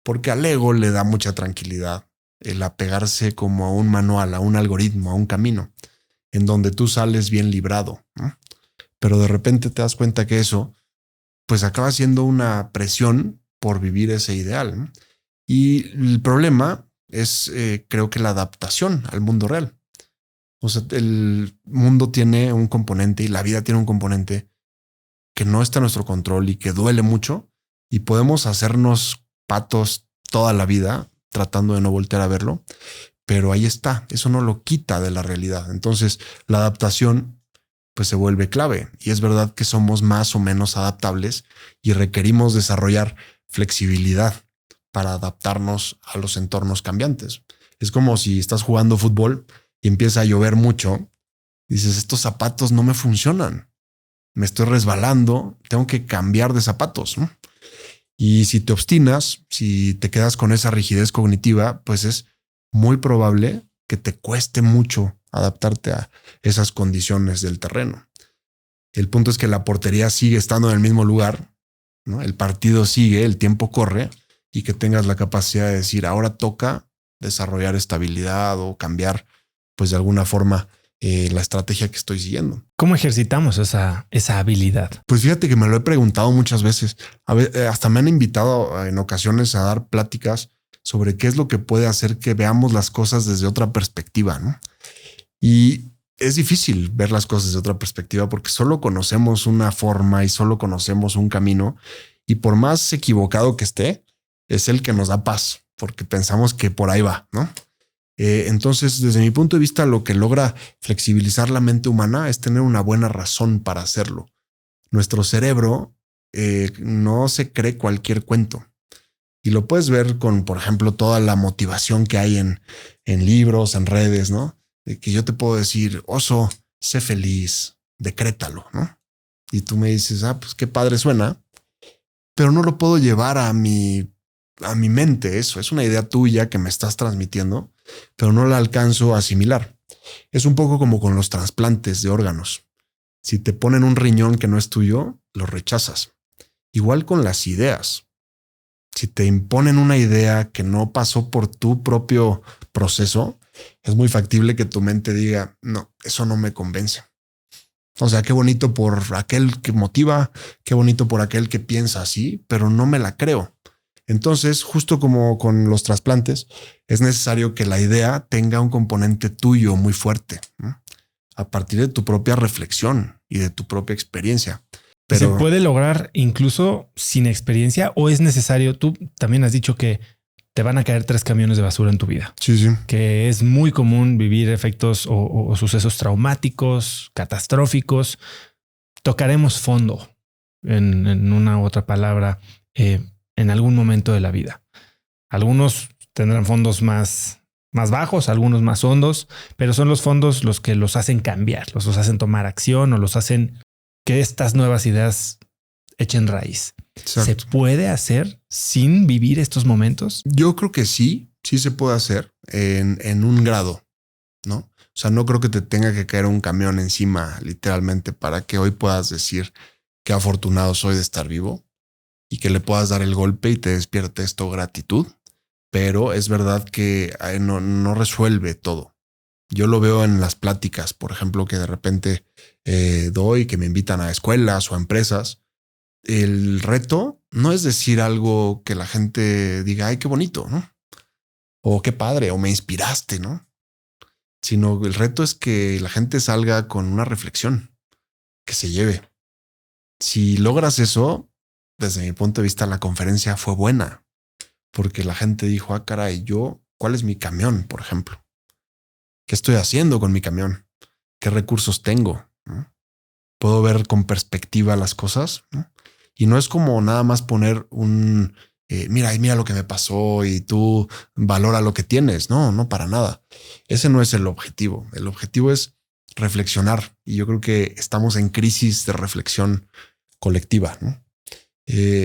Porque al ego le da mucha tranquilidad el apegarse como a un manual, a un algoritmo, a un camino en donde tú sales bien librado, ¿no? Pero de repente te das cuenta que eso pues acaba siendo una presión por vivir ese ideal, ¿no? Y el problema es, creo que la adaptación al mundo real. O sea, el mundo tiene un componente y la vida tiene un componente que no está en nuestro control y que duele mucho y podemos hacernos patos toda la vida tratando de no voltear a verlo, pero ahí está, eso no lo quita de la realidad. Entonces la adaptación pues se vuelve clave y es verdad que somos más o menos adaptables y requerimos desarrollar flexibilidad para adaptarnos a los entornos cambiantes. Es como si estás jugando fútbol y empieza a llover mucho, dices, estos zapatos no me funcionan, me estoy resbalando, tengo que cambiar de zapatos, ¿no? Y si te obstinas, si te quedas con esa rigidez cognitiva, pues es muy probable que te cueste mucho adaptarte a esas condiciones del terreno. El punto es que la portería sigue estando en el mismo lugar, ¿no? El partido sigue, el tiempo corre y que tengas la capacidad de decir, ahora toca desarrollar estabilidad o cambiar, pues de alguna forma, la estrategia que estoy siguiendo. ¿Cómo ejercitamos esa habilidad? Pues fíjate que me lo he preguntado muchas veces. Hasta me han invitado en ocasiones a dar pláticas sobre qué es lo que puede hacer que veamos las cosas desde otra perspectiva, ¿no? Y es difícil ver las cosas de otra perspectiva porque solo conocemos una forma y solo conocemos un camino y por más equivocado que esté, es el que nos da paz porque pensamos que por ahí va, ¿no? Entonces, desde mi punto de vista, lo que logra flexibilizar la mente humana es tener una buena razón para hacerlo. Nuestro cerebro no se cree cualquier cuento Y lo puedes ver con, por ejemplo, toda la motivación que hay en libros, en redes, ¿no? De que yo te puedo decir, oso, sé feliz, decrétalo, ¿no? Y tú me dices, pues qué padre suena, pero no lo puedo llevar a mi mente. Eso es una idea tuya que me estás transmitiendo, pero no la alcanzo a asimilar. Es un poco como con los trasplantes de órganos. Si te ponen un riñón que no es tuyo, lo rechazas. Igual con las ideas. Si te imponen una idea que no pasó por tu propio proceso, es muy factible que tu mente diga, no, eso no me convence. O sea, qué bonito por aquel que motiva, qué bonito por aquel que piensa así, pero no me la creo. Entonces, justo como con los trasplantes, es necesario que la idea tenga un componente tuyo muy fuerte, ¿no? A partir de tu propia reflexión y de tu propia experiencia. Pero ¿se puede lograr incluso sin experiencia o es necesario? Tú también has dicho que te van a caer 3 camiones de basura en tu vida. sí. Que es muy común vivir efectos o sucesos traumáticos, catastróficos. Tocaremos fondo, en una u otra palabra, en algún momento de la vida. Algunos tendrán fondos más bajos, algunos más hondos, pero son los fondos los que los hacen cambiar, los hacen tomar acción o los hacen que estas nuevas ideas echen raíz. Exacto. ¿Se puede hacer sin vivir estos momentos? Yo creo que sí se puede hacer en un grado, ¿no? O sea, no creo que te tenga que caer un camión encima literalmente para que hoy puedas decir qué afortunado soy de estar vivo y que le puedas dar el golpe y te despierte esto gratitud. Pero es verdad que no resuelve todo. Yo lo veo en las pláticas, por ejemplo, que de repente doy, que me invitan a escuelas o a empresas. El reto no es decir algo que la gente diga, ay, qué bonito, ¿no? O qué padre, o me inspiraste, ¿no? Sino el reto es que la gente salga con una reflexión, que se lleve. Si logras eso, desde mi punto de vista, la conferencia fue buena, porque la gente dijo, caray, ¿cuál es mi camión, por ejemplo? ¿Qué estoy haciendo con mi camión? ¿Qué recursos tengo? ¿No? ¿Puedo ver con perspectiva las cosas? ¿No? Y no es como nada más poner mira lo que me pasó y tú valora lo que tienes. No, para nada. Ese no es el objetivo. El objetivo es reflexionar. Y yo creo que estamos en crisis de reflexión colectiva, ¿no?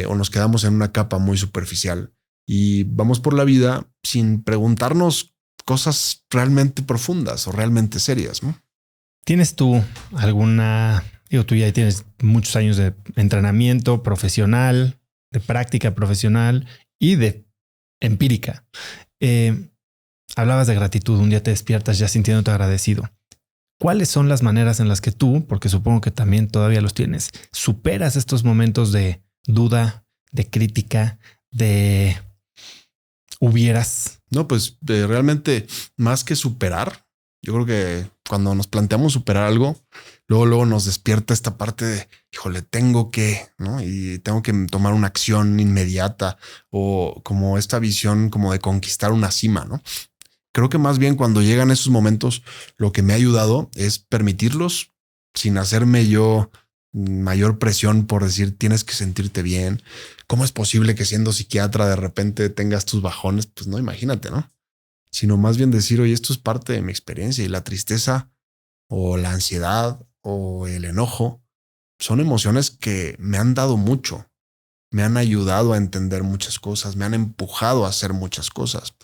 O nos quedamos en una capa muy superficial y vamos por la vida sin preguntarnos cosas realmente profundas o realmente serias, ¿no? ¿Tienes tú alguna... tú ya tienes muchos años de entrenamiento profesional, de práctica profesional y de empírica. Hablabas de gratitud, un día te despiertas ya sintiéndote agradecido. ¿Cuáles son las maneras en las que tú, porque supongo que también todavía los tienes, superas estos momentos de duda, de crítica, de hubieras? No, pues realmente más que superar, yo creo que cuando nos planteamos superar algo, luego nos despierta esta parte de, híjole, tengo que, ¿no? Y tengo que tomar una acción inmediata o como esta visión como de conquistar una cima, ¿no? Creo que más bien cuando llegan esos momentos, lo que me ha ayudado es permitirlos sin hacerme yo mayor presión por decir tienes que sentirte bien. ¿Cómo es posible que siendo psiquiatra de repente tengas tus bajones? Pues no, imagínate, ¿no? Sino más bien decir, oye, esto es parte de mi experiencia y la tristeza o la ansiedad o el enojo son emociones que me han dado mucho, me han ayudado a entender muchas cosas, me han empujado a hacer muchas cosas.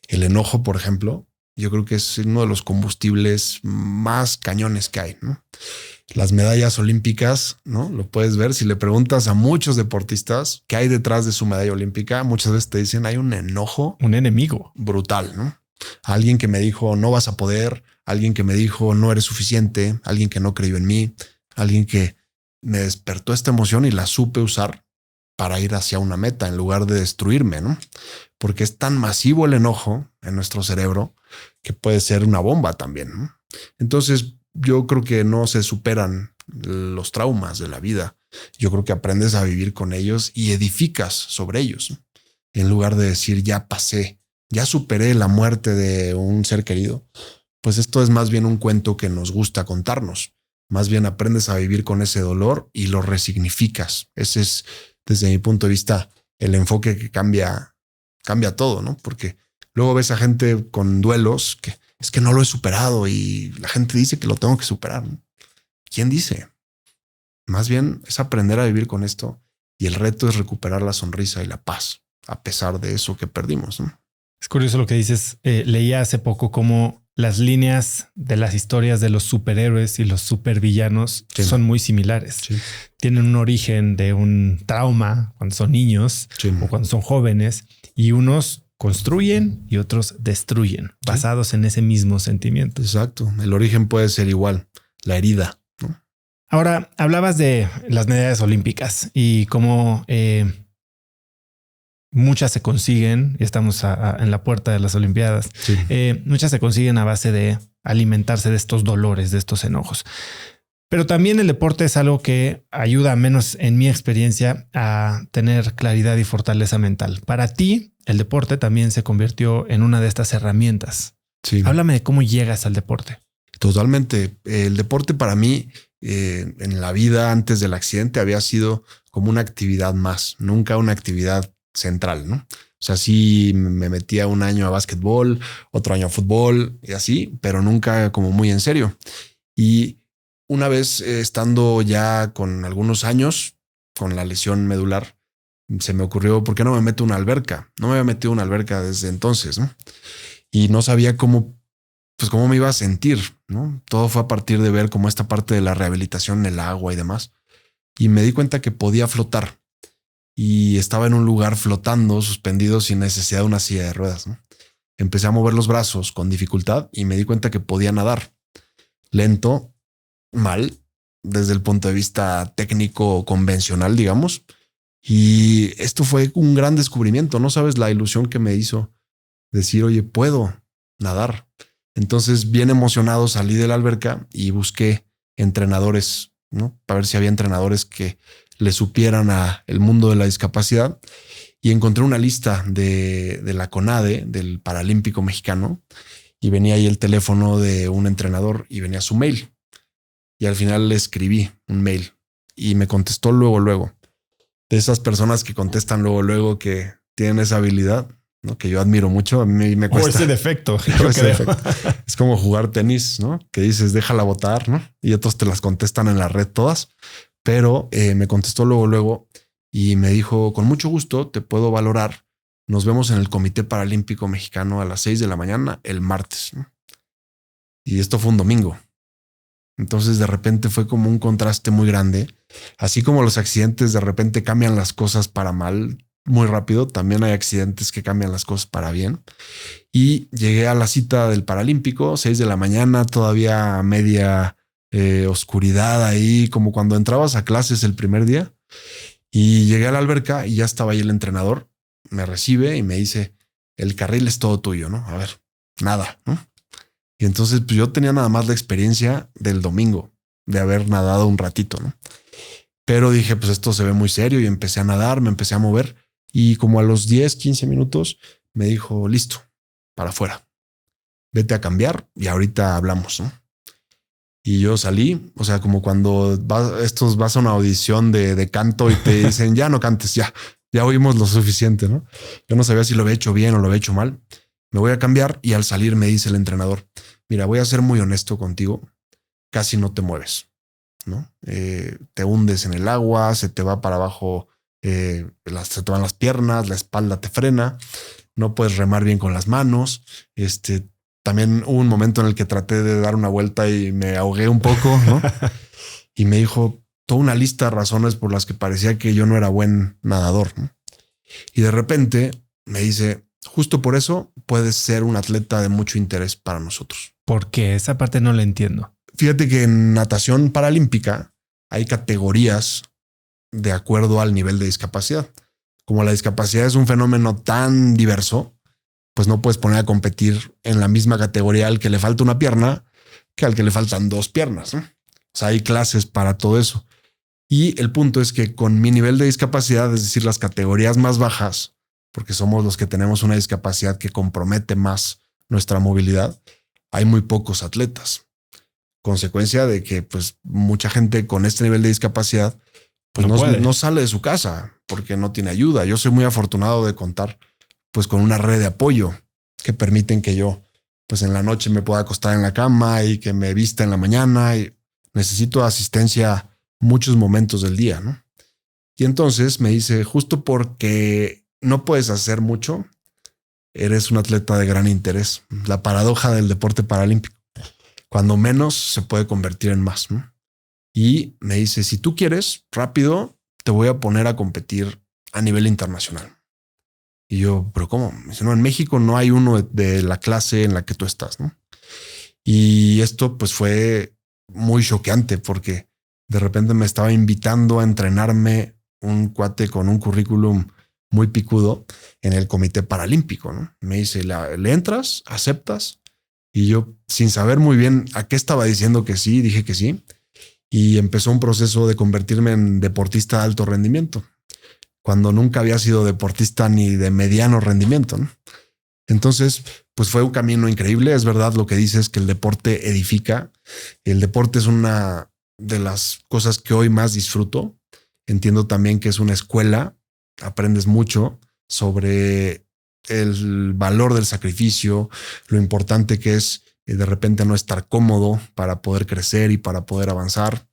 El enojo, por ejemplo, yo creo que es uno de los combustibles más cañones que hay, ¿no? Las medallas olímpicas, ¿no? Lo puedes ver. Si le preguntas a muchos deportistas qué hay detrás de su medalla olímpica, muchas veces te dicen hay un enojo, un enemigo brutal, ¿no? Alguien que me dijo no vas a poder, alguien que me dijo no eres suficiente, alguien que no creyó en mí, alguien que me despertó esta emoción y la supe usar para ir hacia una meta en lugar de destruirme, ¿no? Porque es tan masivo el enojo en nuestro cerebro que puede ser una bomba también, ¿no? Entonces, yo creo que no se superan los traumas de la vida. Yo creo que aprendes a vivir con ellos y edificas sobre ellos, ¿no? En lugar de decir ya pasé, ya superé la muerte de un ser querido. Pues esto es más bien un cuento que nos gusta contarnos. Más bien aprendes a vivir con ese dolor y lo resignificas. Ese es, desde mi punto de vista, el enfoque que cambia cambia todo, ¿no? Porque luego ves a gente con duelos que es que no lo he superado y la gente dice que lo tengo que superar, ¿no? ¿Quién dice? Más bien es aprender a vivir con esto y el reto es recuperar la sonrisa y la paz a pesar de eso que perdimos, ¿no? Es curioso lo que dices. Leía hace poco cómo las líneas de las historias de los superhéroes y los supervillanos son muy similares. Sí. Tienen un origen de un trauma cuando son niños o cuando son jóvenes, y unos construyen y otros destruyen basados en ese mismo sentimiento. Exacto. El origen puede ser igual, la herida, ¿no? Ahora, hablabas de las medallas olímpicas y cómo muchas se consiguen, y estamos en la puerta de las Olimpiadas. Sí. Muchas se consiguen a base de alimentarse de estos dolores, de estos enojos. Pero también el deporte es algo que ayuda, menos en mi experiencia, a tener claridad y fortaleza mental. Para ti, el deporte también se convirtió en una de estas herramientas. Sí. Háblame de cómo llegas al deporte. Totalmente. El deporte para mí, en la vida antes del accidente, había sido como una actividad más, nunca una actividad central, ¿no? O sea, sí me metía un año a básquetbol, otro año a fútbol y así, pero nunca como muy en serio. Y una vez estando ya con algunos años, con la lesión medular, se me ocurrió, ¿por qué no me meto a una alberca? No me había metido a una alberca desde entonces, ¿no? Y no sabía cómo me iba a sentir, ¿no? Todo fue a partir de ver como esta parte de la rehabilitación en el agua y demás. Y me di cuenta que podía flotar. Y estaba en un lugar flotando, suspendido, sin necesidad de una silla de ruedas, ¿no? Empecé a mover los brazos con dificultad y me di cuenta que podía nadar. Lento, mal, desde el punto de vista técnico convencional, digamos. Y esto fue un gran descubrimiento. No sabes la ilusión que me hizo decir, oye, puedo nadar. Entonces, bien emocionado, salí de la alberca y busqué entrenadores, ¿no? Para ver si había entrenadores que le supieran a el mundo de la discapacidad, y encontré una lista de la CONADE, del Paralímpico Mexicano, y venía ahí el teléfono de un entrenador y venía su mail. Y al final le escribí un mail y me contestó luego. De esas personas que contestan luego, que tienen esa habilidad, ¿no? Que yo admiro mucho. A mí me cuesta. O ese defecto. Es como jugar tenis, ¿no? Que dices, déjala botar, ¿no? Y otros te las contestan en la red todas. Pero me contestó luego y me dijo, con mucho gusto te puedo valorar. Nos vemos en el Comité Paralímpico Mexicano a las 6 de la mañana el martes, ¿no? Y esto fue un domingo. Entonces de repente fue como un contraste muy grande. Así como los accidentes de repente cambian las cosas para mal muy rápido, también hay accidentes que cambian las cosas para bien. Y llegué a la cita del Paralímpico, 6 de la mañana, todavía media oscuridad ahí, como cuando entrabas a clases el primer día. Y llegué a la alberca y ya estaba ahí el entrenador. Me recibe y me dice, el carril es todo tuyo, ¿no? A ver, nada, ¿no? Y entonces pues yo tenía nada más la experiencia del domingo, de haber nadado un ratito, ¿no? Pero dije, pues esto se ve muy serio, y empecé a nadar, me empecé a mover, y como a los 10, 15 minutos me dijo, listo, para afuera, vete a cambiar y ahorita hablamos, ¿no? Y yo salí, o sea, como cuando vas a una audición de canto y te dicen, ya no cantes, ya oímos lo suficiente, ¿no? Yo no sabía si lo había hecho bien o lo había hecho mal. Me voy a cambiar y al salir me dice el entrenador, mira, voy a ser muy honesto contigo, casi no te mueves, ¿no? Te hundes en el agua, se te va para abajo, se te van las piernas, la espalda te frena, no puedes remar bien con las manos. También hubo un momento en el que traté de dar una vuelta y me ahogué un poco, ¿no? Y me dijo toda una lista de razones por las que parecía que yo no era buen nadador, ¿no? Y de repente me dice, justo por eso puedes ser un atleta de mucho interés para nosotros. ¿Por qué? Esa parte no la entiendo. Fíjate que en natación paralímpica hay categorías de acuerdo al nivel de discapacidad. Como la discapacidad es un fenómeno tan diverso, pues no puedes poner a competir en la misma categoría al que le falta una pierna que al que le faltan 2 piernas, ¿no? O sea, hay clases para todo eso. Y el punto es que con mi nivel de discapacidad, es decir, las categorías más bajas, porque somos los que tenemos una discapacidad que compromete más nuestra movilidad, hay muy pocos atletas. Consecuencia de que pues mucha gente con este nivel de discapacidad pues no sale de su casa porque no tiene ayuda. Yo soy muy afortunado de contar pues con una red de apoyo que permiten que yo pues en la noche me pueda acostar en la cama y que me vista en la mañana, y necesito asistencia muchos momentos del día, ¿no? Y entonces me dice, justo porque no puedes hacer mucho, eres un atleta de gran interés. La paradoja del deporte paralímpico. Cuando menos se puede convertir en más, ¿no? Y me dice, si tú quieres, rápido, te voy a poner a competir a nivel internacional. Y yo, ¿pero cómo? Me dice, no, en México no hay uno de la clase en la que tú estás, ¿no? Y esto pues fue muy choqueante porque de repente me estaba invitando a entrenarme un cuate con un currículum muy picudo en el Comité Paralímpico, ¿no? Me dice, ¿le entras? ¿Aceptas? Y yo, sin saber muy bien a qué estaba diciendo que sí, dije que sí. Y empezó un proceso de convertirme en deportista de alto rendimiento, cuando nunca había sido deportista ni de mediano rendimiento, ¿no? Entonces, pues fue un camino increíble. Es verdad lo que dices, que el deporte edifica. El deporte es una de las cosas que hoy más disfruto. Entiendo también que es una escuela. Aprendes mucho sobre el valor del sacrificio, lo importante que es de repente no estar cómodo para poder crecer y para poder avanzar.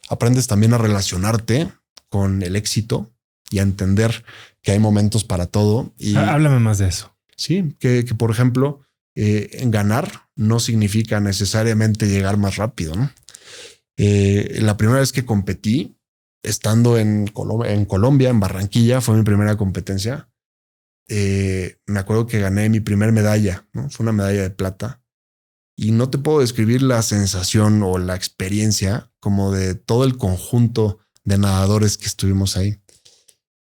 Aprendes también a relacionarte con el éxito y a entender que hay momentos para todo. Y háblame más de eso. Sí, que por ejemplo, en ganar no significa necesariamente llegar más rápido, ¿no? La primera vez que competí, estando en Colombia, en Barranquilla, fue mi primera competencia. Me acuerdo que gané mi primer medalla, ¿no? Fue una medalla de plata. Y no te puedo describir la sensación o la experiencia como de todo el conjunto de nadadores que estuvimos ahí.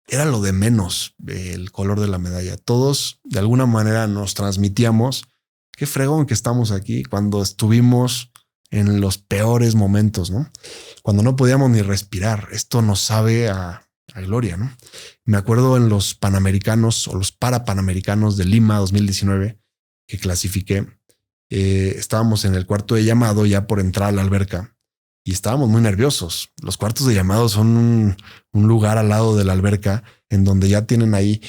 Era lo de menos el color de la medalla. Todos de alguna manera nos transmitíamos qué fregón que estamos aquí cuando estuvimos en los peores momentos, ¿no? Cuando no podíamos ni respirar. Esto nos sabe a gloria, ¿no? Me acuerdo en los Panamericanos o los Parapanamericanos de Lima 2019 que clasifiqué. Estábamos en el cuarto de llamado ya por entrar a la alberca. Y estábamos muy nerviosos. Los cuartos de llamado son un lugar al lado de la alberca en donde ya tienen ahí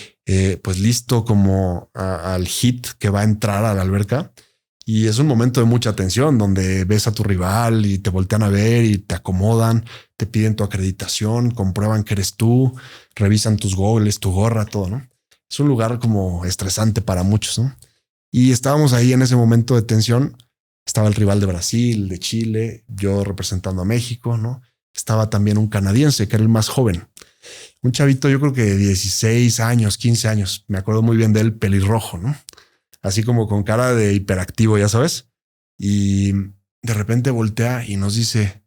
pues listo como al hit que va a entrar a la alberca. Y es un momento de mucha tensión donde ves a tu rival y te voltean a ver y te acomodan, te piden tu acreditación, comprueban que eres tú, revisan tus goggles, tu gorra, todo, ¿no? Es un lugar como estresante para muchos, ¿no? Y estábamos ahí en ese momento de tensión. Estaba el rival de Brasil, de Chile, yo representando a México, ¿no? Estaba también un canadiense que era el más joven. Un chavito, yo creo que de 16 años, 15 años. Me acuerdo muy bien de él, pelirrojo, ¿no? Así como con cara de hiperactivo, ya sabes. Y de repente voltea y nos dice,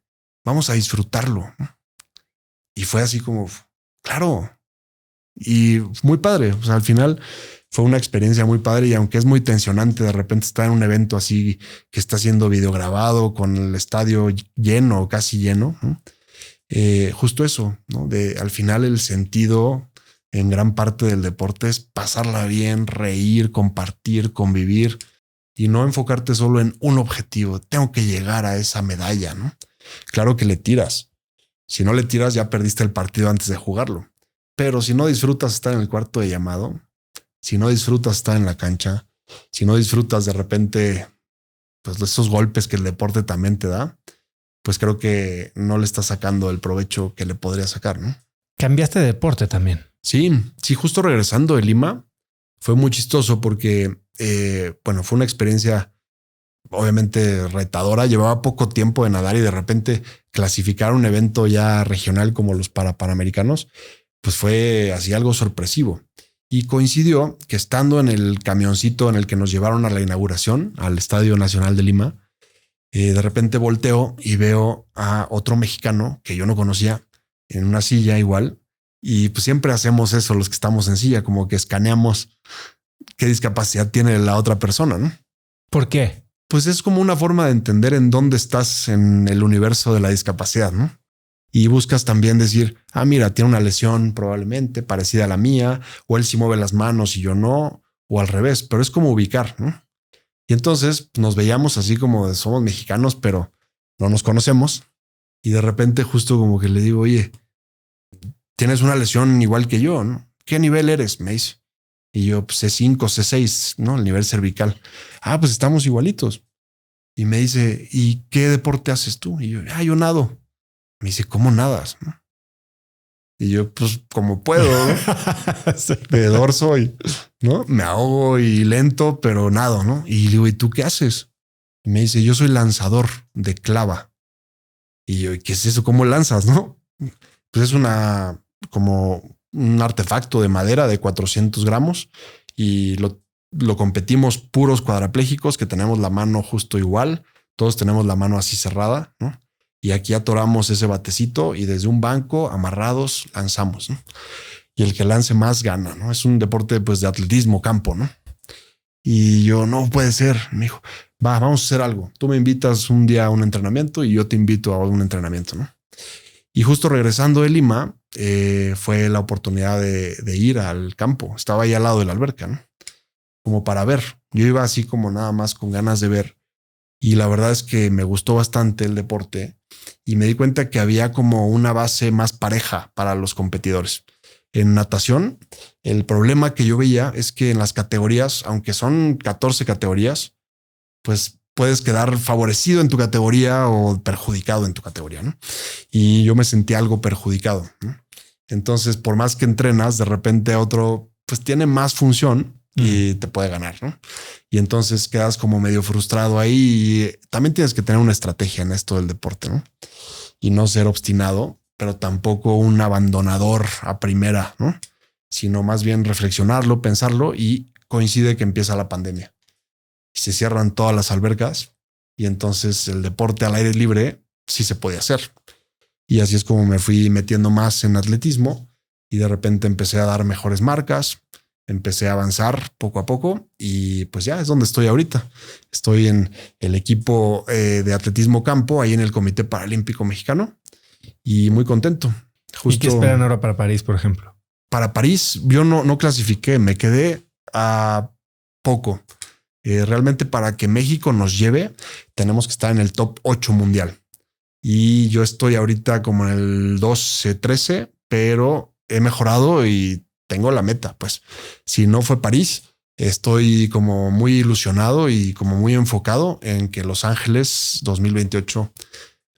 vamos a disfrutarlo, ¿no? Y fue así como, claro. Y muy padre. O sea, al final fue una experiencia muy padre y aunque es muy tensionante de repente estar en un evento así que está siendo videograbado con el estadio lleno, casi lleno, ¿no? Justo eso, ¿no? Al final el sentido en gran parte del deporte es pasarla bien, reír, compartir, convivir y no enfocarte solo en un objetivo. Tengo que llegar a esa medalla, ¿no? Claro que le tiras. Si no le tiras ya perdiste el partido antes de jugarlo. Pero si no disfrutas estar en el cuarto de llamado, si no disfrutas estar en la cancha, si no disfrutas de repente pues esos golpes que el deporte también te da, pues creo que no le estás sacando el provecho que le podría sacar, ¿no? Cambiaste de deporte también. Sí, justo regresando de Lima fue muy chistoso porque, bueno, fue una experiencia obviamente retadora. Llevaba poco tiempo de nadar y de repente clasificar un evento ya regional como los Panamericanos, pues fue así algo sorpresivo. Y coincidió que estando en el camioncito en el que nos llevaron a la inauguración, al Estadio Nacional de Lima, de repente volteo y veo a otro mexicano que yo no conocía en una silla igual. Y pues siempre hacemos eso los que estamos en silla, como que escaneamos qué discapacidad tiene la otra persona, ¿no? ¿Por qué? Pues es como una forma de entender en dónde estás en el universo de la discapacidad, ¿no? Y buscas también decir, mira, tiene una lesión probablemente parecida a la mía, o él sí mueve las manos y yo no, o al revés, pero es como ubicar, ¿no? Y entonces nos veíamos así como de somos mexicanos, pero no nos conocemos. Y de repente justo como que le digo, oye, tienes una lesión igual que yo, ¿no? ¿Qué nivel eres? Me dice. Y yo, pues C5, C6, ¿no? El nivel cervical. Ah, pues estamos igualitos. Y me dice, ¿y qué deporte haces tú? Y yo nado. Me dice, ¿cómo nadas? Y yo, pues como puedo, ¿no? Sí. Pedor soy, ¿no? Me ahogo y lento, pero nado, ¿no? Y digo, ¿y tú qué haces? Y me dice, yo soy lanzador de clava. Y yo, ¿qué es eso? ¿Cómo lanzas, no? Pues es como un artefacto de madera de 400 gramos y lo competimos puros cuadraplégicos que tenemos la mano justo igual. Todos tenemos la mano así cerrada, ¿no? Y aquí atoramos ese batecito y desde un banco amarrados lanzamos, ¿no? Y el que lance más gana, ¿no? Es un deporte pues de atletismo campo, ¿no? Y yo, no puede ser. Me dijo, vamos a hacer algo. Tú me invitas un día a un entrenamiento y yo te invito a un entrenamiento, ¿no? Y justo regresando de Lima, fue la oportunidad de ir al campo. Estaba ahí al lado de la alberca, ¿no? Como para ver. Yo iba así como nada más con ganas de ver. Y la verdad es que me gustó bastante el deporte y me di cuenta que había como una base más pareja para los competidores. En natación, el problema que yo veía es que en las categorías, aunque son 14 categorías, pues puedes quedar favorecido en tu categoría o perjudicado en tu categoría, ¿no? Y yo me sentí algo perjudicado, ¿no? Entonces, por más que entrenas, de repente otro pues tiene más función y te puede ganar, ¿no? Y entonces quedas como medio frustrado ahí y también tienes que tener una estrategia en esto del deporte, ¿no? Y no ser obstinado, pero tampoco un abandonador a primera, ¿no? Sino más bien reflexionarlo, pensarlo y coincide que empieza la pandemia y se cierran todas las albercas y entonces el deporte al aire libre sí se puede hacer. Y así es como me fui metiendo más en atletismo y de repente empecé a dar mejores marcas, empecé a avanzar poco a poco y pues ya es donde estoy ahorita. Estoy en el equipo de atletismo campo, ahí en el Comité Paralímpico Mexicano y muy contento. ¿Y qué esperan ahora para París, por ejemplo? Para París yo no clasifiqué, me quedé a poco. Realmente para que México nos lleve, tenemos que estar en el top 8 mundial. Y yo estoy ahorita como en el 12, 13, pero he mejorado y tengo la meta. Pues si no fue París, estoy como muy ilusionado y como muy enfocado en que Los Ángeles 2028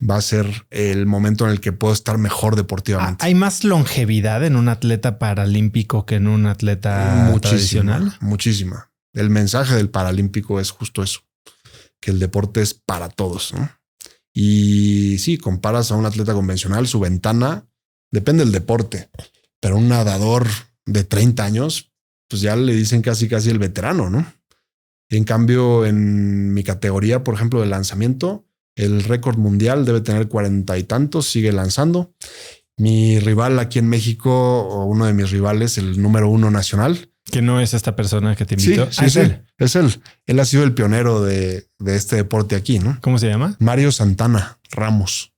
va a ser el momento en el que puedo estar mejor deportivamente. ¿Hay más longevidad en un atleta paralímpico que en un atleta tradicional? Muchísima. El mensaje del paralímpico es justo eso, que el deporte es para todos, ¿no? Y sí, comparas a un atleta convencional, su ventana depende del deporte, pero un nadador de 30 años, pues ya le dicen casi el veterano, ¿no? En cambio, en mi categoría, por ejemplo, de lanzamiento, el récord mundial debe tener 40 y tantos, sigue lanzando. Mi rival aquí en México, o uno de mis rivales, el número 1 nacional. Que no es esta persona que te invitó. Sí, es él. Es él. Él ha sido el pionero de este deporte aquí, ¿no? ¿Cómo se llama? Mario Santana Ramos.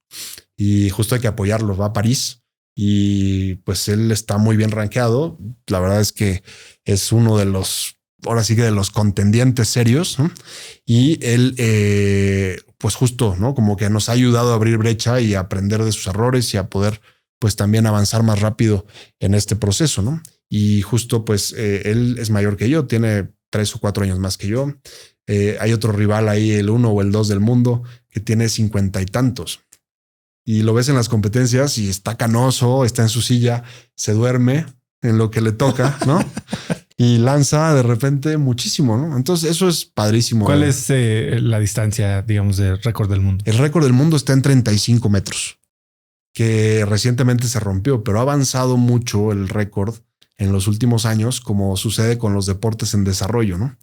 Y justo hay que apoyarlo. Va a París y pues él está muy bien rankeado. La verdad es que es uno de los, ahora sí que de los contendientes serios, ¿no? Y él, pues justo, ¿no? Como que nos ha ayudado a abrir brecha y a aprender de sus errores y a poder pues también avanzar más rápido en este proceso, ¿no? Y justo pues él es mayor que yo, tiene 3 o 4 años más que yo. Hay otro rival ahí, el 1 o el 2 del mundo, que tiene 50 y tantos. Y lo ves en las competencias y está canoso, está en su silla, se duerme en lo que le toca, ¿no? Y lanza de repente muchísimo, ¿no? Entonces eso es padrísimo. ¿Cuál es la distancia, digamos, de récord del mundo? El récord del mundo está en 35 metros, que recientemente se rompió, pero ha avanzado mucho el récord en los últimos años, como sucede con los deportes en desarrollo, ¿no?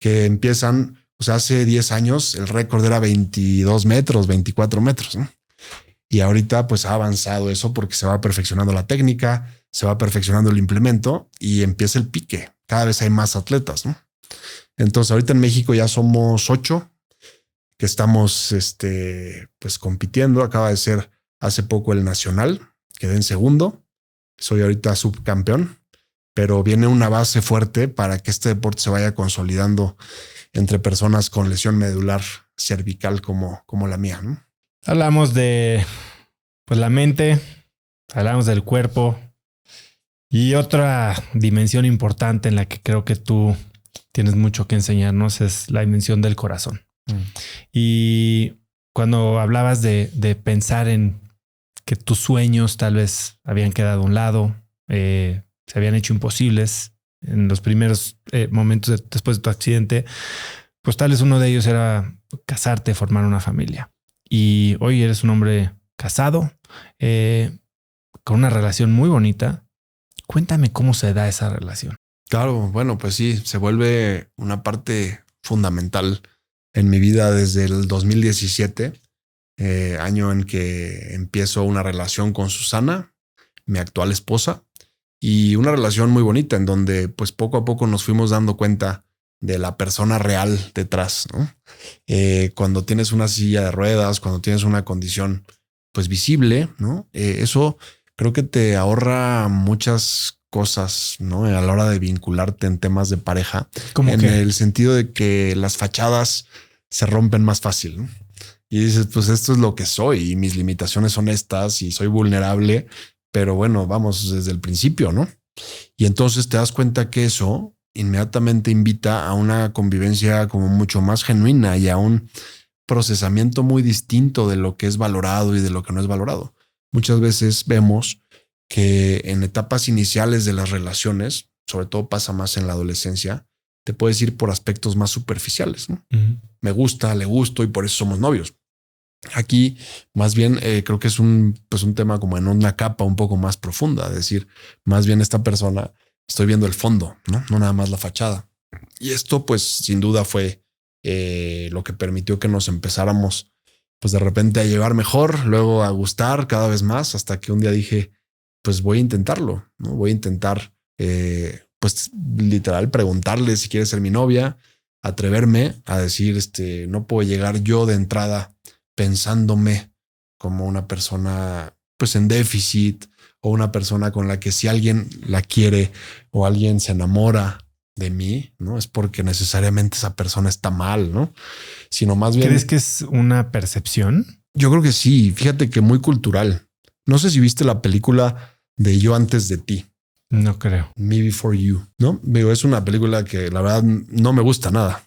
Que empiezan, o sea, hace 10 años el récord era 22 metros, 24 metros, ¿no? Y ahorita pues ha avanzado eso porque se va perfeccionando la técnica, se va perfeccionando el implemento y empieza el pique. Cada vez hay más atletas, ¿no? Entonces ahorita en México ya somos 8 que estamos pues compitiendo. Acaba de ser hace poco el nacional, quedé en segundo. Soy ahorita subcampeón, pero viene una base fuerte para que este deporte se vaya consolidando entre personas con lesión medular cervical como la mía, ¿no? Hablamos de pues la mente, hablamos del cuerpo Y otra dimensión importante en la que creo que tú tienes mucho que enseñarnos es la dimensión del corazón. Y cuando hablabas de pensar en que tus sueños tal vez habían quedado a un lado, se habían hecho imposibles en los primeros momentos después de tu accidente, pues tal vez uno de ellos era casarte, formar una familia. Y hoy eres un hombre casado, con una relación muy bonita. Cuéntame cómo se da esa relación. Claro, bueno, pues sí, se vuelve una parte fundamental en mi vida desde el 2017, año en que empiezo una relación con Susana, mi actual esposa, y una relación muy bonita en donde pues poco a poco nos fuimos dando cuenta de la persona real detrás, ¿no? Cuando tienes una silla de ruedas, cuando tienes una condición pues visible, ¿no? Eso creo que te ahorra muchas cosas, ¿no? A la hora de vincularte en temas de pareja, ¿Cómo en qué? el sentido de que las fachadas se rompen más fácil, ¿no? Y dices, pues esto es lo que soy y mis limitaciones son estas y soy vulnerable, pero bueno, vamos desde el principio, ¿no? Y entonces te das cuenta que eso inmediatamente invita a una convivencia como mucho más genuina y a un procesamiento muy distinto de lo que es valorado y de lo que no es valorado. Muchas veces vemos que en etapas iniciales de las relaciones, sobre todo pasa más en la adolescencia, te puedes ir por aspectos más superficiales, ¿no? Me gusta, le gusto y por eso somos novios. Aquí más bien creo que es un tema como en una capa un poco más profunda, es decir, más bien esta persona, estoy viendo el fondo, no nada más la fachada. Y esto pues sin duda fue lo que permitió que nos empezáramos pues de repente a llevar mejor, luego a gustar cada vez más, hasta que un día dije, pues voy a intentarlo, ¿no? Voy a intentar pues literal preguntarle si quiere ser mi novia, atreverme a decir, no puedo llegar yo de entrada pensándome como una persona pues en déficit o una persona con la que si alguien la quiere o alguien se enamora de mí, no es porque necesariamente esa persona está mal, ¿no? Sino más bien. ¿Crees que es una percepción? Yo creo que sí. Fíjate que muy cultural. No sé si viste la película de Yo antes de ti. No creo. Me Before You, ¿no? Digo, es una película que la verdad no me gusta nada.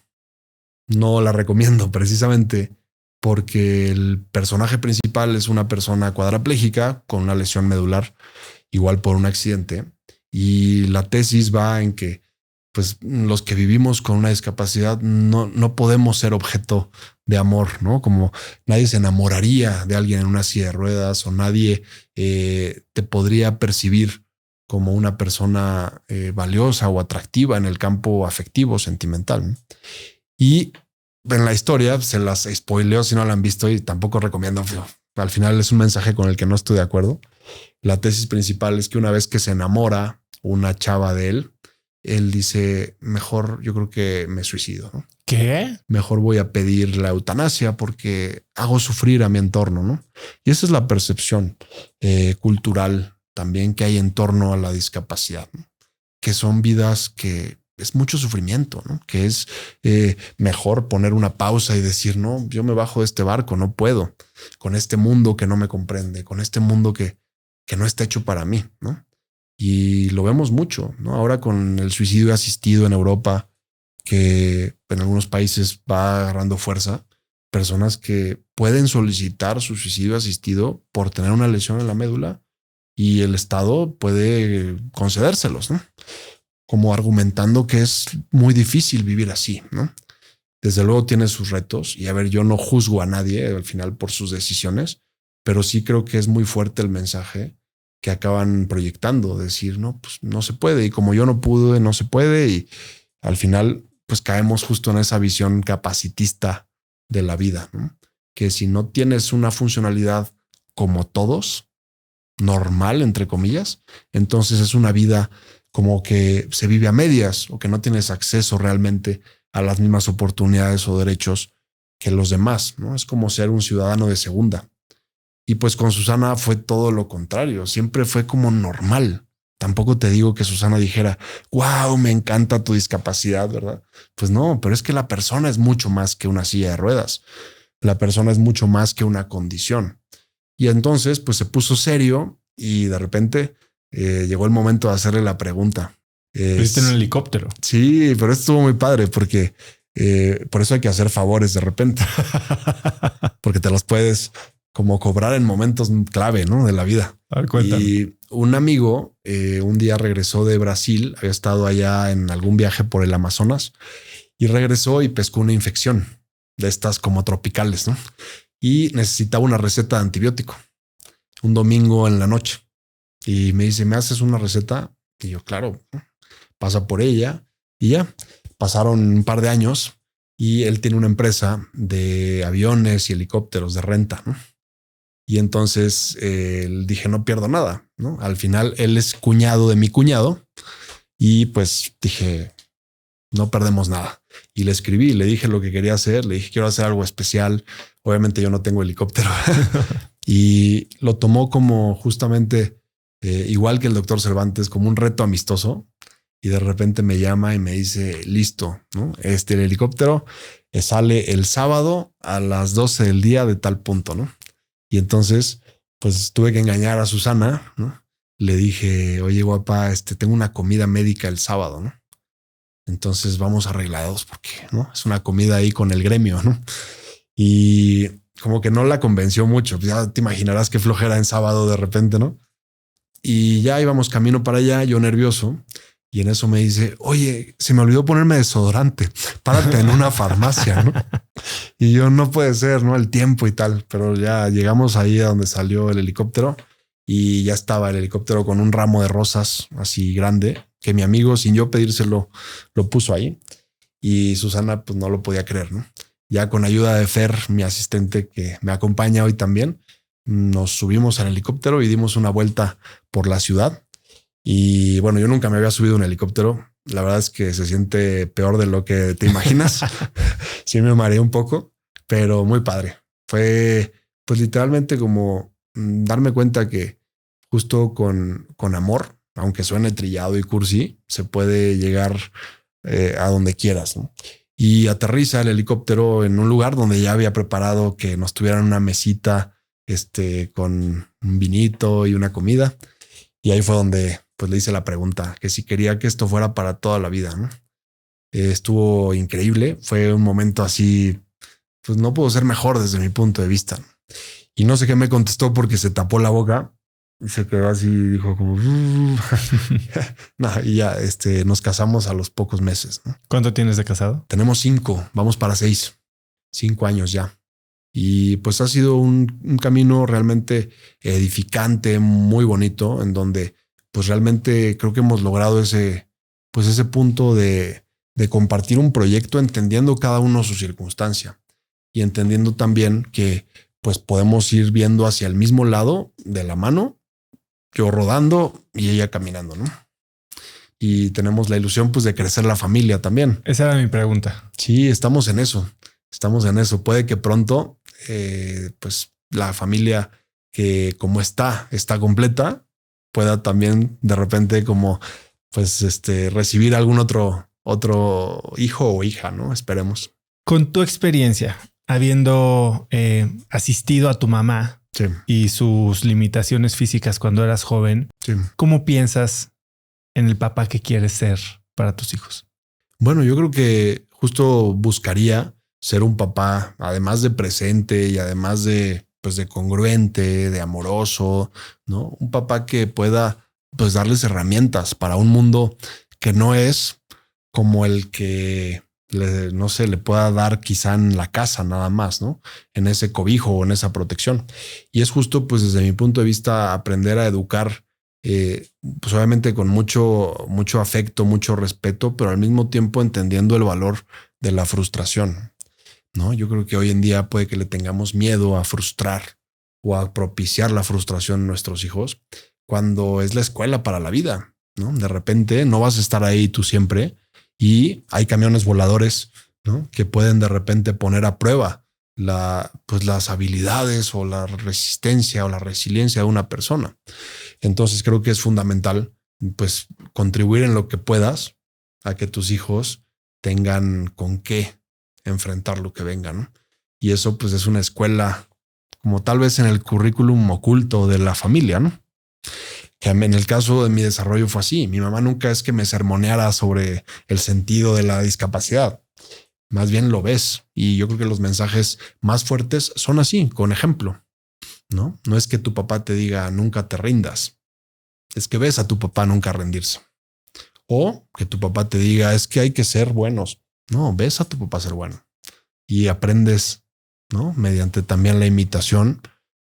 No la recomiendo precisamente porque el personaje principal es una persona cuadraplégica con una lesión medular, igual por un accidente. Y la tesis va en que pues los que vivimos con una discapacidad no podemos ser objeto de amor, ¿no? Como nadie se enamoraría de alguien en una silla de ruedas o nadie te podría percibir como una persona valiosa o atractiva en el campo afectivo, sentimental, ¿no? Y en la historia se las spoileo si no la han visto y tampoco recomiendo. Al final es un mensaje con el que no estoy de acuerdo. La tesis principal es que una vez que se enamora una chava de él, él dice, mejor yo creo que me suicido, ¿no? ¿Qué? Mejor voy a pedir la eutanasia porque hago sufrir a mi entorno, ¿no? Y esa es la percepción cultural también que hay en torno a la discapacidad, ¿no? Que son vidas que es mucho sufrimiento, ¿no? Que es mejor poner una pausa y decir, no, yo me bajo de este barco, no puedo, con este mundo que no me comprende, con este mundo que no está hecho para mí, ¿no? Y lo vemos mucho, ¿no? Ahora con el suicidio asistido en Europa, que en algunos países va agarrando fuerza, personas que pueden solicitar su suicidio asistido por tener una lesión en la médula y el Estado puede concedérselos, ¿no? Como argumentando que es muy difícil vivir así, ¿no? Desde luego tiene sus retos y a ver, yo no juzgo a nadie al final por sus decisiones, pero sí creo que es muy fuerte el mensaje que acaban proyectando, decir, no, pues no se puede y como yo no pude, no se puede y al final pues caemos justo en esa visión capacitista de la vida, ¿no? Que si no tienes una funcionalidad como todos, normal, entre comillas, entonces es una vida como que se vive a medias o que no tienes acceso realmente a las mismas oportunidades o derechos que los demás, ¿no? Es como ser un ciudadano de segunda. Y pues con Susana fue todo lo contrario, siempre fue como normal. Tampoco te digo que Susana dijera, wow, me encanta tu discapacidad, ¿verdad? Pues no, pero es que la persona es mucho más que una silla de ruedas. La persona es mucho más que una condición. Y entonces pues se puso serio y de repente llegó el momento de hacerle la pregunta. ¿Viste en un helicóptero? Sí, pero esto estuvo muy padre porque por eso hay que hacer favores de repente, porque te los puedes como cobrar en momentos clave, ¿no? De la vida. A ver, cuéntame. Y un amigo un día regresó de Brasil, había estado allá en algún viaje por el Amazonas y regresó y pescó una infección de estas como tropicales, ¿no? Y necesitaba una receta de antibiótico un domingo en la noche. Y me dice, ¿me haces una receta? Y yo, claro, pasa por ella. Y ya pasaron un par de años y él tiene una empresa de aviones y helicópteros de renta, ¿no? Y entonces dije, no pierdo nada, ¿no? Al final él es cuñado de mi cuñado y pues dije, no perdemos nada. Y le escribí, le dije lo que quería hacer, le dije, quiero hacer algo especial. Obviamente yo no tengo helicóptero. Y lo tomó como justamente igual que el doctor Cervantes, como un reto amistoso. Y de repente me llama y me dice, listo, ¿no? El helicóptero sale el sábado a las 12 del día de tal punto, ¿no? Y entonces, pues tuve que engañar a Susana, ¿no? Le dije, oye, guapa, tengo una comida médica el sábado, ¿no? Entonces vamos arreglados porque, ¿no? Es una comida ahí con el gremio, ¿no? Y como que no la convenció mucho. Ya te imaginarás qué flojera en sábado de repente, ¿no? Y ya íbamos camino para allá, yo nervioso. Y en eso me dice, oye, se me olvidó ponerme desodorante. Párate en una farmacia, ¿no? Y yo, no puede ser, ¿no? El tiempo y tal. Pero ya llegamos ahí a donde salió el helicóptero y ya estaba el helicóptero con un ramo de rosas así grande que mi amigo, sin yo pedírselo, lo puso ahí. Y Susana pues no lo podía creer, ¿no? Ya con ayuda de Fer, mi asistente que me acompaña hoy también, nos subimos al helicóptero y dimos una vuelta por la ciudad. Y bueno, yo nunca me había subido un helicóptero. La verdad es que se siente peor de lo que te imaginas. Sí me mareé un poco, pero muy padre. Fue pues literalmente como darme cuenta que justo con amor, aunque suene trillado y cursi, se puede llegar a donde quieras, ¿no? Y aterriza el helicóptero en un lugar donde ya había preparado que nos tuvieran una mesita con un vinito y una comida. Y ahí fue donde pues le hice la pregunta, que si quería que esto fuera para toda la vida, ¿no? Estuvo increíble. Fue un momento así, pues no pudo ser mejor desde mi punto de vista. Y no sé qué me contestó porque se tapó la boca y se quedó así, dijo como... no, y ya nos casamos a los pocos meses, ¿no? ¿Cuánto tienes de casado? Tenemos 5, vamos para 5 años ya. Y pues ha sido un camino realmente edificante, muy bonito, en donde pues realmente creo que hemos logrado ese punto de compartir un proyecto entendiendo cada uno su circunstancia y entendiendo también que pues podemos ir viendo hacia el mismo lado de la mano, yo rodando y ella caminando, ¿no? Y tenemos la ilusión pues de crecer la familia también. Esa era mi pregunta. Sí, estamos en eso. Puede que pronto pues la familia que como está completa pueda también de repente como pues recibir algún otro hijo o hija, ¿no? Esperemos. Con tu experiencia, habiendo asistido a tu mamá Sí. y sus limitaciones físicas cuando eras joven, Sí. ¿cómo piensas en el papá que quieres ser para tus hijos? Bueno, yo creo que justo buscaría ser un papá, además de presente y además de congruente, de amoroso, ¿no? Un papá que pueda pues darles herramientas para un mundo que no es como el que le pueda dar quizá en la casa nada más, ¿no? En ese cobijo o en esa protección. Y es justo pues desde mi punto de vista aprender a educar pues obviamente con mucho afecto, mucho respeto, pero al mismo tiempo entendiendo el valor de la frustración, ¿no? Yo creo que hoy en día puede que le tengamos miedo a frustrar o a propiciar la frustración en nuestros hijos cuando es la escuela para la vida, ¿no? De repente no vas a estar ahí tú siempre y hay camiones voladores, ¿no? Que pueden de repente poner a prueba las habilidades o la resistencia o la resiliencia de una persona. Entonces creo que es fundamental pues contribuir en lo que puedas a que tus hijos tengan con qué enfrentar lo que venga, ¿no? Y eso pues es una escuela como tal vez en el currículum oculto de la familia, ¿no? que en el caso de mi desarrollo fue así. Mi mamá nunca es que me sermoneara sobre el sentido de la discapacidad. Más bien lo ves. Y yo creo que los mensajes más fuertes son así, con ejemplo, ¿no? No es que tu papá te diga nunca te rindas. Es que ves a tu papá nunca rendirse. O que tu papá te diga es que hay que ser buenos. No, ves a tu papá ser bueno. Y aprendes, ¿no? Mediante también la imitación,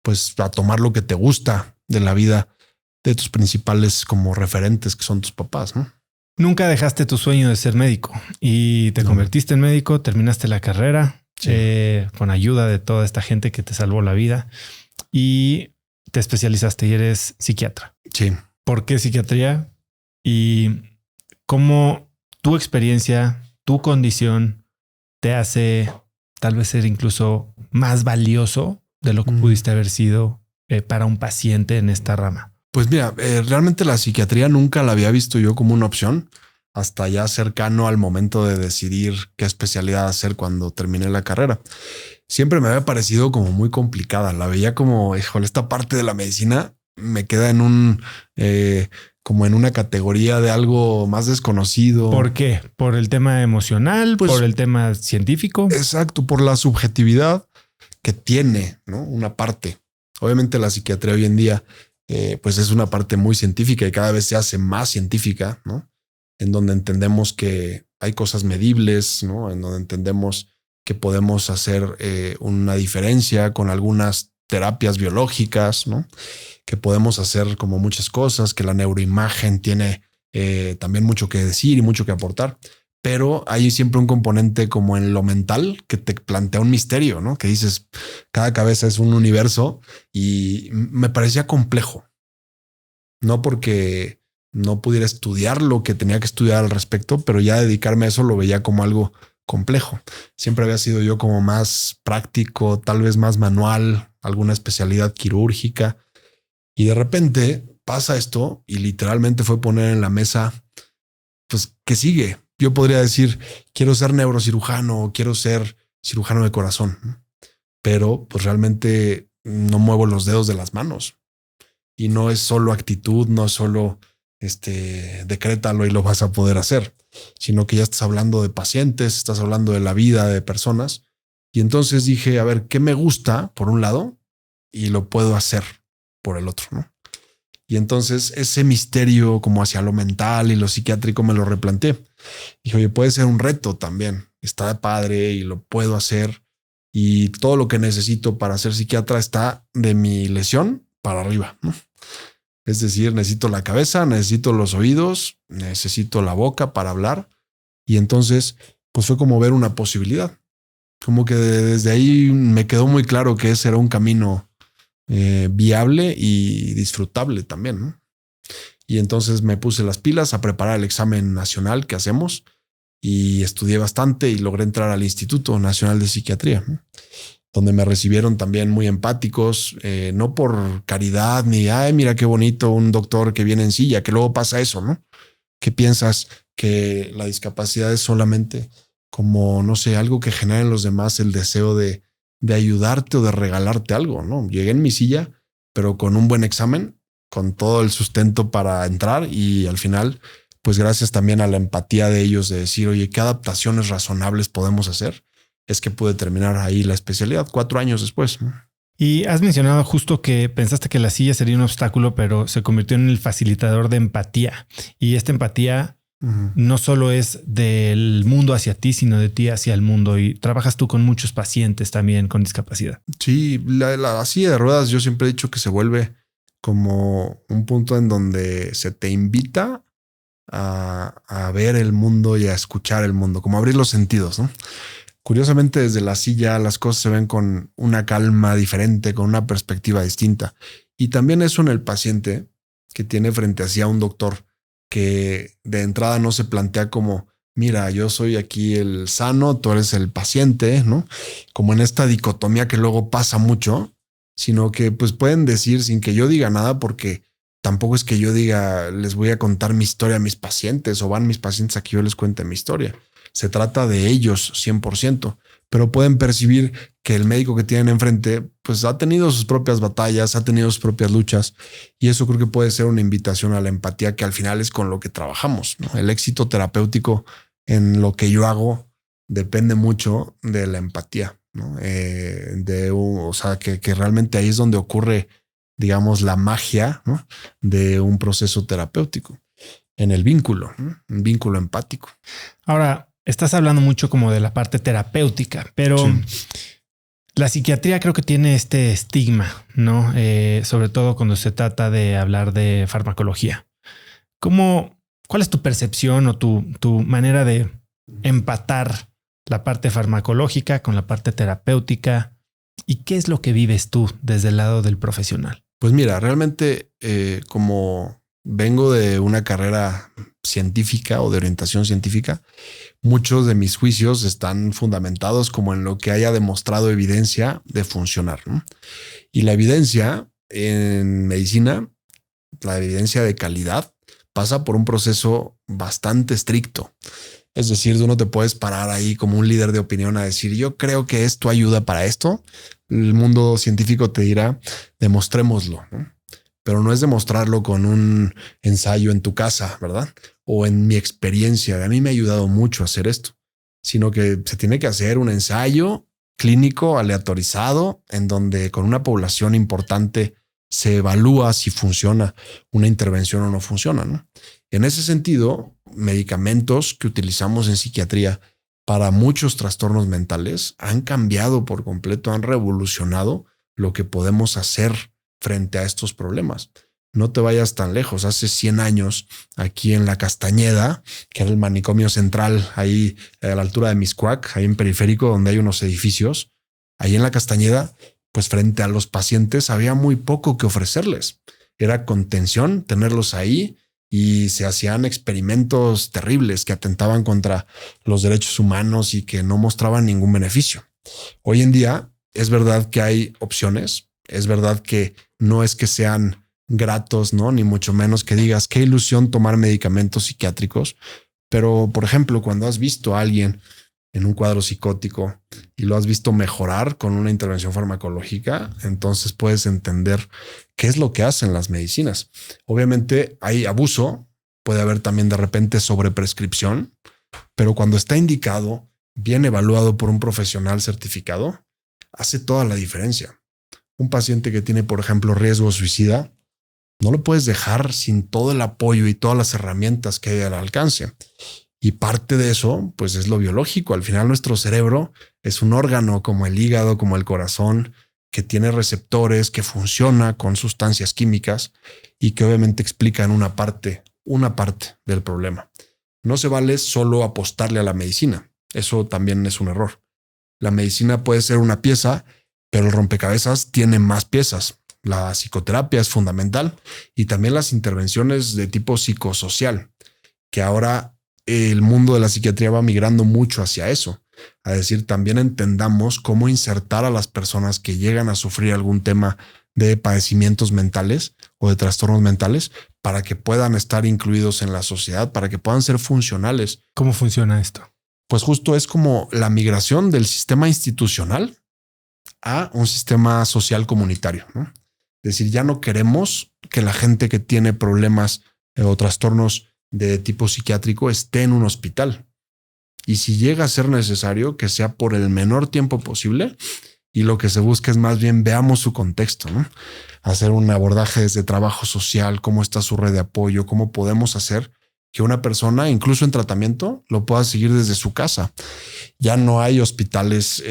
pues a tomar lo que te gusta de la vida de tus principales como referentes que son tus papás, ¿no? Nunca dejaste tu sueño de ser médico y te convertiste en médico, terminaste la carrera con ayuda de toda esta gente que te salvó la vida y te especializaste y eres psiquiatra. Sí. ¿Por qué psiquiatría? Y cómo tu experiencia, tu condición te hace tal vez ser incluso más valioso de lo que pudiste haber sido para un paciente en esta rama. Pues mira, realmente la psiquiatría nunca la había visto yo como una opción hasta ya cercano al momento de decidir qué especialidad hacer cuando terminé la carrera. Siempre me había parecido como muy complicada. La veía como, híjole, esta parte de la medicina me queda en un como en una categoría de algo más desconocido. ¿Por qué? ¿Por el tema emocional? Pues, ¿por el tema científico? Exacto, por la subjetividad que tiene, ¿no? Una parte. Obviamente la psiquiatría hoy en día pues es una parte muy científica y cada vez se hace más científica, ¿no? En donde entendemos que hay cosas medibles, ¿no? En donde entendemos que podemos hacer una diferencia con algunas terapias biológicas, ¿no? Que podemos hacer como muchas cosas, que la neuroimagen tiene también mucho que decir y mucho que aportar. Pero hay siempre un componente como en lo mental que te plantea un misterio, ¿no? Que dices, cada cabeza es un universo y me parecía complejo. No porque no pudiera estudiar lo que tenía que estudiar al respecto, pero ya dedicarme a eso lo veía como algo complejo. Siempre había sido yo como más práctico, tal vez más manual, alguna especialidad quirúrgica. Y de repente pasa esto y literalmente fue poner en la mesa, pues, ¿qué sigue? Yo podría decir, quiero ser neurocirujano o quiero ser cirujano de corazón, pero pues realmente no muevo los dedos de las manos y no es solo actitud, no es solo decrétalo y lo vas a poder hacer, sino que ya estás hablando de pacientes, estás hablando de la vida de personas. Y entonces dije, a ver, ¿qué me gusta por un lado y lo puedo hacer por el otro, ¿no? Y entonces ese misterio como hacia lo mental y lo psiquiátrico me lo replanteé. Dije, oye, puede ser un reto también. Está de padre y lo puedo hacer. Y todo lo que necesito para ser psiquiatra está de mi lesión para arriba, ¿no? Es decir, necesito la cabeza, necesito los oídos, necesito la boca para hablar. Y entonces, pues fue como ver una posibilidad. Como que desde ahí me quedó muy claro que ese era un camino viable y disfrutable también, ¿no? Y entonces me puse las pilas a preparar el examen nacional que hacemos y estudié bastante y logré entrar al Instituto Nacional de Psiquiatría, ¿no? Donde me recibieron también muy empáticos, no por caridad ni, ay, mira qué bonito un doctor que viene en silla, que luego pasa eso, ¿no? ¿Qué piensas? Que la discapacidad es solamente como, no sé, algo que genera en los demás el deseo de ayudarte o de regalarte algo, ¿no? Llegué en mi silla, pero con un buen examen, con todo el sustento para entrar y al final, pues gracias también a la empatía de ellos de decir, oye, ¿qué adaptaciones razonables podemos hacer? Es que pude terminar ahí la especialidad 4 años después, ¿no? Y has mencionado justo que pensaste que la silla sería un obstáculo, pero se convirtió en el facilitador de empatía. Y esta empatía no solo es del mundo hacia ti, sino de ti hacia el mundo. Y trabajas tú con muchos pacientes también con discapacidad. Sí, la silla de ruedas yo siempre he dicho que se vuelve como un punto en donde se te invita a ver el mundo y a escuchar el mundo, como abrir los sentidos, ¿no? Curiosamente, desde la silla las cosas se ven con una calma diferente, con una perspectiva distinta. Y también eso en el paciente que tiene frente a sí a un doctor que de entrada no se plantea como, mira, yo soy aquí el sano, tú eres el paciente, ¿no? Como en esta dicotomía que luego pasa mucho, sino que pues pueden decir sin que yo diga nada, porque tampoco es que yo diga, les voy a contar mi historia a mis pacientes o van mis pacientes a que yo les cuente mi historia. Se trata de ellos 100%, pero pueden percibir que el médico que tienen enfrente pues ha tenido sus propias batallas, ha tenido sus propias luchas, y eso creo que puede ser una invitación a la empatía, que al final es con lo que trabajamos, ¿no? El éxito terapéutico en lo que yo hago depende mucho de la empatía, ¿no? O sea, que realmente ahí es donde ocurre, digamos, la magia, ¿no? De un proceso terapéutico, en el vínculo, ¿no? Un vínculo empático. Ahora, estás hablando mucho como de la parte terapéutica, pero sí, la psiquiatría creo que tiene este estigma, ¿no? Sobre todo cuando se trata de hablar de farmacología. ¿Cuál es tu percepción o tu manera de empatar la parte farmacológica con la parte terapéutica? ¿Y qué es lo que vives tú desde el lado del profesional? Pues mira, realmente como vengo de una carrera científica o de orientación científica, muchos de mis juicios están fundamentados como en lo que haya demostrado evidencia de funcionar, ¿no? Y la evidencia en medicina, la evidencia de calidad, pasa por un proceso bastante estricto. Es decir, tú no te puedes parar ahí como un líder de opinión a decir, yo creo que esto ayuda para esto. El mundo científico te dirá, demostrémoslo, ¿no? Pero no es demostrarlo con un ensayo en tu casa, ¿verdad? O en mi experiencia. A mí me ha ayudado mucho a hacer esto, sino que se tiene que hacer un ensayo clínico aleatorizado en donde con una población importante se evalúa si funciona una intervención o no funciona, ¿no? En ese sentido, medicamentos que utilizamos en psiquiatría para muchos trastornos mentales han cambiado por completo, han revolucionado lo que podemos hacer frente a estos problemas. No te vayas tan lejos. Hace 100 años, aquí en La Castañeda, que era el manicomio central, ahí a la altura de Mixcoac, ahí en Periférico, donde hay unos edificios, ahí en La Castañeda, pues frente a los pacientes había muy poco que ofrecerles. Era contención, tenerlos ahí, y se hacían experimentos terribles que atentaban contra los derechos humanos y que no mostraban ningún beneficio. Hoy en día es verdad que hay opciones, es verdad que no es que sean gratos, ¿no? Ni mucho menos que digas qué ilusión tomar medicamentos psiquiátricos. Pero, por ejemplo, cuando has visto a alguien en un cuadro psicótico y lo has visto mejorar con una intervención farmacológica, entonces puedes entender qué es lo que hacen las medicinas. Obviamente hay abuso, puede haber también de repente sobreprescripción, pero cuando está indicado, bien evaluado por un profesional certificado, hace toda la diferencia. Un paciente que tiene, por ejemplo, riesgo suicida, no lo puedes dejar sin todo el apoyo y todas las herramientas que hay al alcance. Y parte de eso, pues es lo biológico. Al final nuestro cerebro es un órgano como el hígado, como el corazón, que tiene receptores, que funciona con sustancias químicas y que obviamente explican una parte del problema. No se vale solo apostarle a la medicina. Eso también es un error. La medicina puede ser una pieza, pero el rompecabezas tiene más piezas. La psicoterapia es fundamental y también las intervenciones de tipo psicosocial, que ahora el mundo de la psiquiatría va migrando mucho hacia eso. A decir, también entendamos cómo insertar a las personas que llegan a sufrir algún tema de padecimientos mentales o de trastornos mentales para que puedan estar incluidos en la sociedad, para que puedan ser funcionales. ¿Cómo funciona esto? Pues justo es como la migración del sistema institucional a un sistema social comunitario, ¿no? Es decir, ya no queremos que la gente que tiene problemas o trastornos de tipo psiquiátrico esté en un hospital. Y si llega a ser necesario, que sea por el menor tiempo posible. Y lo que se busca es más bien veamos su contexto, ¿no? Hacer un abordaje desde trabajo social, cómo está su red de apoyo, cómo podemos hacer que una persona, incluso en tratamiento, lo pueda seguir desde su casa. Ya no hay hospitales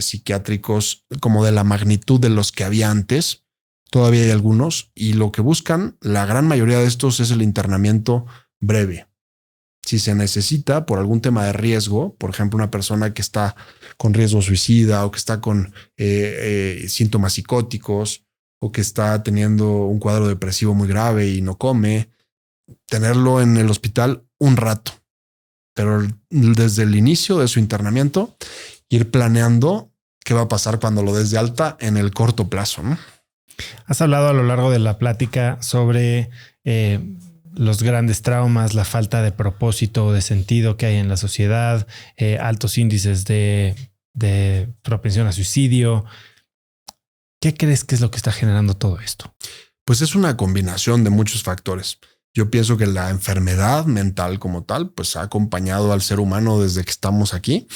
psiquiátricos como de la magnitud de los que había antes. Todavía hay algunos y lo que buscan, la gran mayoría de estos, es el internamiento breve. Si se necesita por algún tema de riesgo, por ejemplo, una persona que está con riesgo suicida o que está con síntomas psicóticos o que está teniendo un cuadro depresivo muy grave y no come, tenerlo en el hospital un rato. Pero desde el inicio de su internamiento, ir planeando qué va a pasar cuando lo des de alta en el corto plazo, ¿no? Has hablado a lo largo de la plática sobre los grandes traumas, la falta de propósito o de sentido que hay en la sociedad, altos índices de de propensión a suicidio. ¿Qué crees que es lo que está generando todo esto? Pues es una combinación de muchos factores. Yo pienso que la enfermedad mental como tal, pues ha acompañado al ser humano desde que estamos aquí.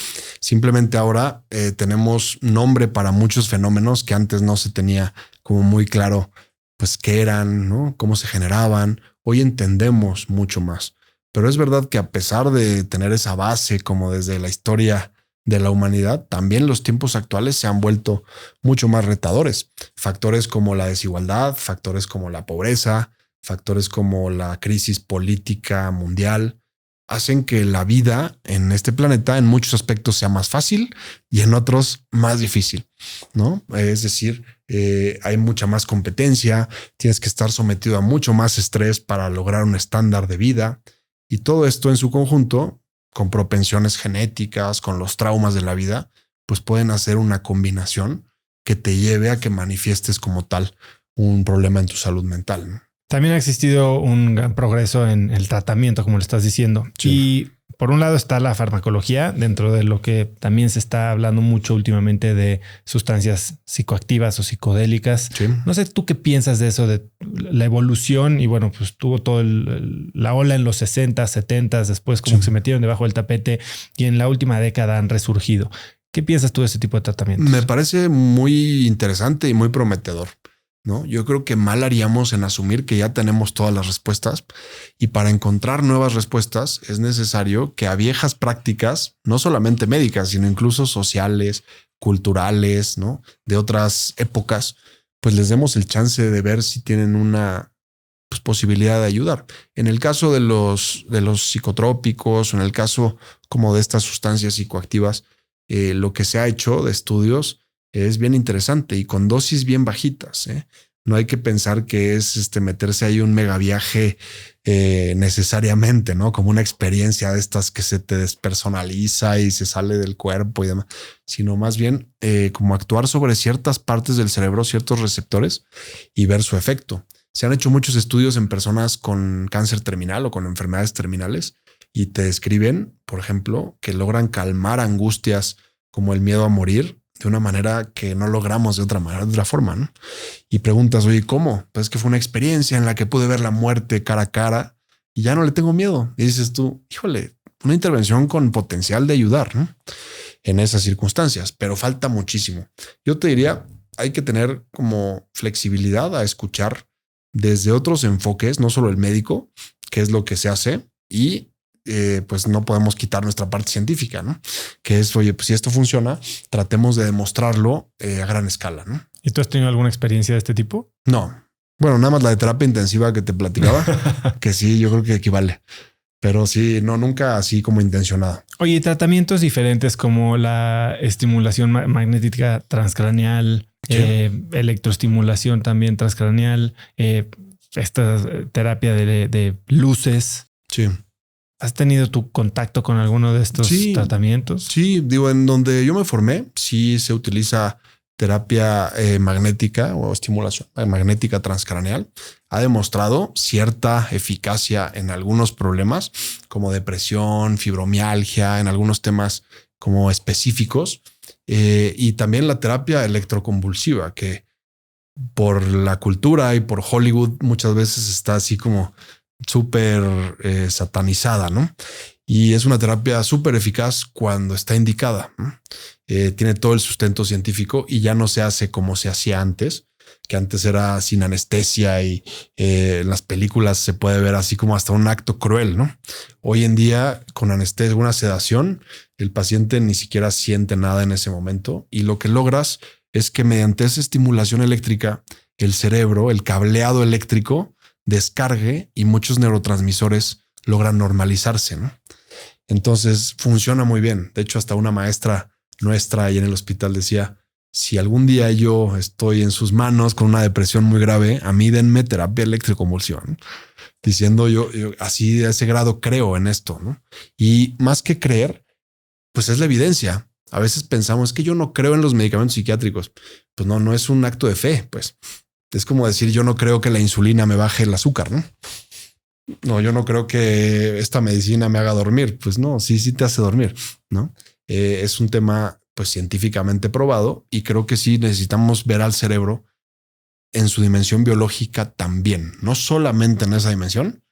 Simplemente ahora tenemos nombre para muchos fenómenos que antes no se tenía como muy claro, pues qué eran, ¿no? Cómo se generaban. Hoy entendemos mucho más. Pero es verdad que a pesar de tener esa base como desde la historia de la humanidad, también los tiempos actuales se han vuelto mucho más retadores. Factores como la desigualdad, factores como la pobreza, factores como la crisis política mundial, hacen que la vida en este planeta en muchos aspectos sea más fácil y en otros más difícil, ¿no? Es decir, hay mucha más competencia, tienes que estar sometido a mucho más estrés para lograr un estándar de vida y todo esto en su conjunto, con propensiones genéticas, con los traumas de la vida, pues pueden hacer una combinación que te lleve a que manifiestes como tal un problema en tu salud mental, ¿no? También ha existido un gran progreso en el tratamiento, como lo estás diciendo. Sí. Y por un lado está la farmacología, dentro de lo que también se está hablando mucho últimamente de sustancias psicoactivas o psicodélicas. Sí. No sé, ¿tú qué piensas de eso, de la evolución? Y bueno, pues tuvo toda la ola en los 60, 70, después como que se metieron debajo del tapete y en la última década han resurgido. ¿Qué piensas tú de ese tipo de tratamientos? Me parece muy interesante y muy prometedor, ¿no? Yo creo que mal haríamos en asumir que ya tenemos todas las respuestas y para encontrar nuevas respuestas es necesario que a viejas prácticas, no solamente médicas, sino incluso sociales, culturales, ¿no? De otras épocas, pues les demos el chance de ver si tienen una posibilidad de ayudar. En el caso de los psicotrópicos o en el caso como de estas sustancias psicoactivas, lo que se ha hecho de estudios es bien interesante y con dosis bien bajitas. No hay que pensar que es meterse ahí un mega viaje necesariamente, ¿no? Como una experiencia de estas que se te despersonaliza y se sale del cuerpo y demás, sino más bien como actuar sobre ciertas partes del cerebro, ciertos receptores y ver su efecto. Se han hecho muchos estudios en personas con cáncer terminal o con enfermedades terminales y te describen, por ejemplo, que logran calmar angustias como el miedo a morir de una manera que no logramos de otra manera, de otra forma, ¿no? Y preguntas, oye, ¿cómo? Pues es que fue una experiencia en la que pude ver la muerte cara a cara y ya no le tengo miedo. Y dices tú, híjole, una intervención con potencial de ayudar, ¿no? En esas circunstancias, pero falta muchísimo. Yo te diría, hay que tener como flexibilidad a escuchar desde otros enfoques, no solo el médico, que es lo que se hace, y pues no podemos quitar nuestra parte científica, ¿no? Que es, oye, pues si esto funciona, tratemos de demostrarlo a gran escala, ¿no? ¿Y tú has tenido alguna experiencia de este tipo? No. Bueno, nada más la de terapia intensiva que te platicaba, que sí, yo creo que equivale. Pero sí, no, nunca así como intencionada. Oye, tratamientos diferentes como la estimulación magnética transcraneal, sí. Electroestimulación también transcraneal, esta terapia de luces. Sí. ¿Has tenido tu contacto con alguno de estos tratamientos? Sí, digo, en donde yo me formé, sí se utiliza terapia magnética o estimulación magnética transcraneal. Ha demostrado cierta eficacia en algunos problemas como depresión, fibromialgia, en algunos temas como específicos. Y también la terapia electroconvulsiva, que por la cultura y por Hollywood muchas veces está así como súper satanizada, ¿no? Y es una terapia súper eficaz cuando está indicada, ¿no? Tiene todo el sustento científico y ya no se hace como se hacía antes, que antes era sin anestesia y en las películas se puede ver así como hasta un acto cruel, ¿no? Hoy en día con anestesia, una sedación, el paciente ni siquiera siente nada en ese momento y lo que logras es que mediante esa estimulación eléctrica, el cerebro, el cableado eléctrico, descargue y muchos neurotransmisores logran normalizarse, ¿no? Entonces funciona muy bien. De hecho, hasta una maestra nuestra ahí en el hospital decía, si algún día yo estoy en sus manos con una depresión muy grave, a mí denme terapia electroconvulsión. Diciendo yo así de ese grado creo en esto, ¿no? Y más que creer, pues es la evidencia. A veces pensamos que yo no creo en los medicamentos psiquiátricos. Pues no es un acto de fe, pues. Es como decir, yo no creo que la insulina me baje el azúcar, ¿no? No, yo no creo que esta medicina me haga dormir. Pues no, sí te hace dormir, ¿no? Es un tema pues científicamente probado, y creo que sí necesitamos ver al cerebro en su dimensión biológica también, no solamente en esa dimensión,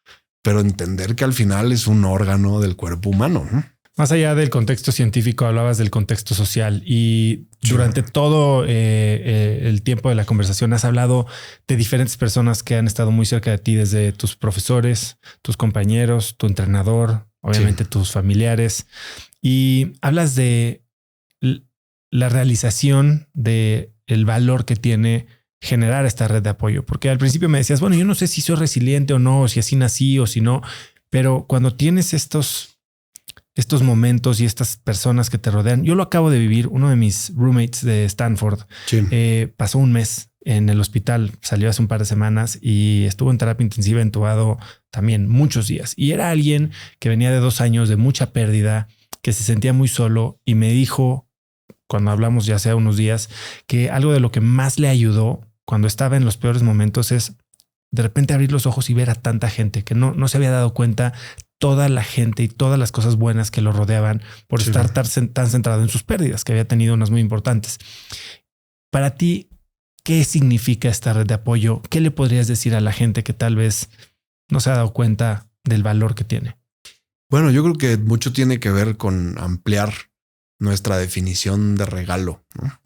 pero entender que al final es un órgano del cuerpo humano, ¿no? Más allá del contexto científico, hablabas del contexto social y durante todo el tiempo de la conversación has hablado de diferentes personas que han estado muy cerca de ti, desde tus profesores, tus compañeros, tu entrenador, obviamente tus familiares, y hablas de la realización de el valor que tiene generar esta red de apoyo. Porque al principio me decías, bueno, yo no sé si soy resiliente o no, o si así nací o si no, pero cuando tienes estos momentos y estas personas que te rodean. Yo lo acabo de vivir. Uno de mis roommates de Stanford pasó un mes en el hospital, salió hace un par de semanas y estuvo en terapia intensiva, entubado también muchos días. Y era alguien que venía de 2 años de mucha pérdida, que se sentía muy solo y me dijo, cuando hablamos ya hace unos días, que algo de lo que más le ayudó cuando estaba en los peores momentos es de repente abrir los ojos y ver a tanta gente que no se había dado cuenta, toda la gente y todas las cosas buenas que lo rodeaban por estar tan centrado en sus pérdidas, que había tenido unas muy importantes. Para ti, ¿qué significa esta red de apoyo? ¿Qué le podrías decir a la gente que tal vez no se ha dado cuenta del valor que tiene? Bueno, yo creo que mucho tiene que ver con ampliar nuestra definición de regalo, ¿no?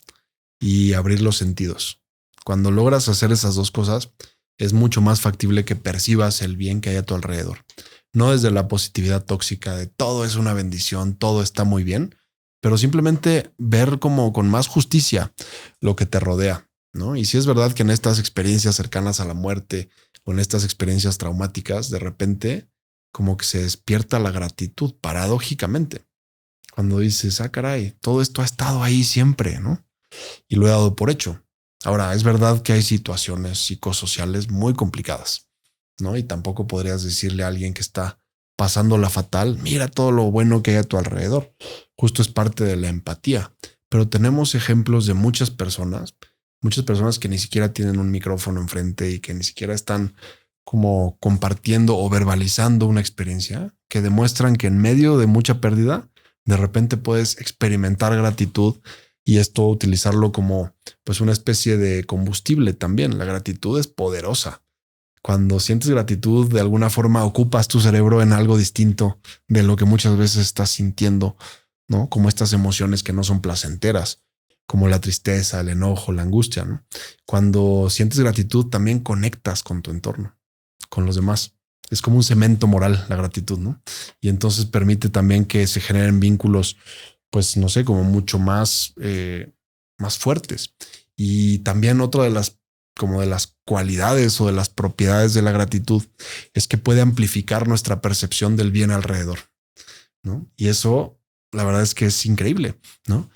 Y abrir los sentidos. Cuando logras hacer esas dos cosas, es mucho más factible que percibas el bien que hay a tu alrededor. No desde la positividad tóxica de todo es una bendición, todo está muy bien, pero simplemente ver como con más justicia lo que te rodea, ¿no? Y si es verdad que en estas experiencias cercanas a la muerte o en estas experiencias traumáticas, de repente como que se despierta la gratitud paradójicamente. Cuando dices, caray, todo esto ha estado ahí siempre, ¿no? Y lo he dado por hecho. Ahora, es verdad que hay situaciones psicosociales muy complicadas, ¿no? Y tampoco podrías decirle a alguien que está pasándola fatal, mira todo lo bueno que hay a tu alrededor. Justo es parte de la empatía. Pero tenemos ejemplos de muchas personas que ni siquiera tienen un micrófono enfrente y que ni siquiera están como compartiendo o verbalizando una experiencia, que demuestran que en medio de mucha pérdida, de repente puedes experimentar gratitud y esto utilizarlo como pues una especie de combustible también. La gratitud es poderosa. Cuando sientes gratitud, de alguna forma ocupas tu cerebro en algo distinto de lo que muchas veces estás sintiendo, ¿no? Como estas emociones que no son placenteras, como la tristeza, el enojo, la angustia, ¿no? Cuando sientes gratitud, también conectas con tu entorno, con los demás. Es como un cemento moral, la gratitud, ¿no? Y entonces permite también que se generen vínculos, pues no sé, como mucho más fuertes. Y también otra de las cualidades o de las propiedades de la gratitud es que puede amplificar nuestra percepción del bien alrededor, ¿no? Y eso, la verdad es que es increíble, ¿no?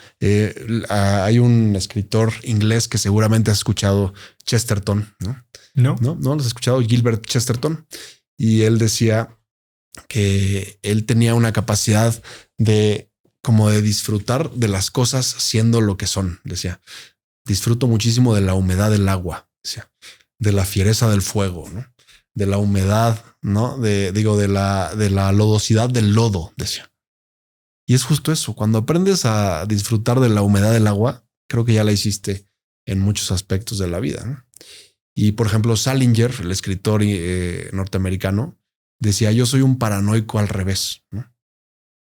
Hay un escritor inglés que seguramente has escuchado, Chesterton, ¿no? No lo has escuchado, Gilbert Chesterton. Y él decía que él tenía una capacidad de disfrutar de las cosas siendo lo que son. Decía, disfruto muchísimo de la humedad del agua, decía, de la fiereza del fuego, ¿no? De la humedad, ¿no? De la lodosidad del lodo, decía. Y es justo eso. Cuando aprendes a disfrutar de la humedad del agua, creo que ya la hiciste en muchos aspectos de la vida, ¿no? Y por ejemplo, Salinger, el escritor norteamericano, decía, yo soy un paranoico al revés, ¿no?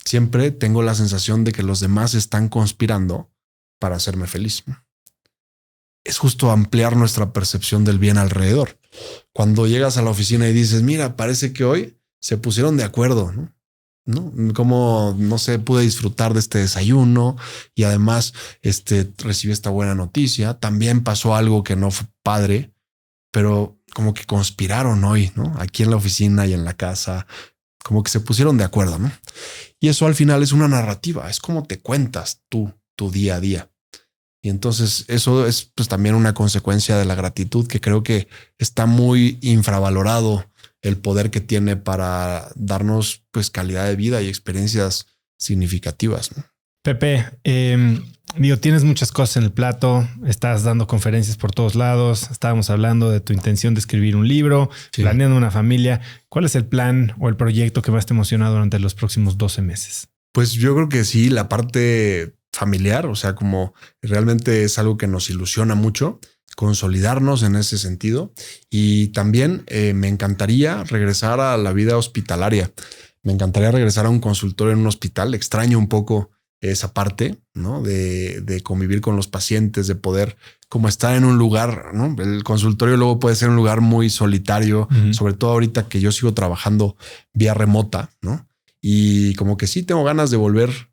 Siempre tengo la sensación de que los demás están conspirando para hacerme feliz, ¿no? Es justo ampliar nuestra percepción del bien alrededor. Cuando llegas a la oficina y dices, mira, parece que hoy se pusieron de acuerdo, ¿no? Como, no sé, pude disfrutar de este desayuno y además recibí esta buena noticia. También pasó algo que no fue padre, pero como que conspiraron hoy, ¿no? Aquí en la oficina y en la casa, como que se pusieron de acuerdo, ¿no? Y eso al final es una narrativa, es como te cuentas tu día a día. Y entonces eso es pues también una consecuencia de la gratitud, que creo que está muy infravalorado el poder que tiene para darnos pues calidad de vida y experiencias significativas, ¿no? Pepe, tienes muchas cosas en el plato, estás dando conferencias por todos lados, estábamos hablando de tu intención de escribir un libro, planeando una familia. ¿Cuál es el plan o el proyecto que más te emociona durante los próximos 12 meses? Pues yo creo que sí, la parte familiar, o sea, como realmente es algo que nos ilusiona mucho, consolidarnos en ese sentido. Y también me encantaría regresar a la vida hospitalaria. Me encantaría regresar a un consultorio en un hospital. Extraño un poco esa parte, ¿no? De convivir con los pacientes, de poder como estar en un lugar, ¿no? El consultorio luego puede ser un lugar muy solitario, sobre todo ahorita que yo sigo trabajando vía remota, ¿no? Y como que sí tengo ganas de volver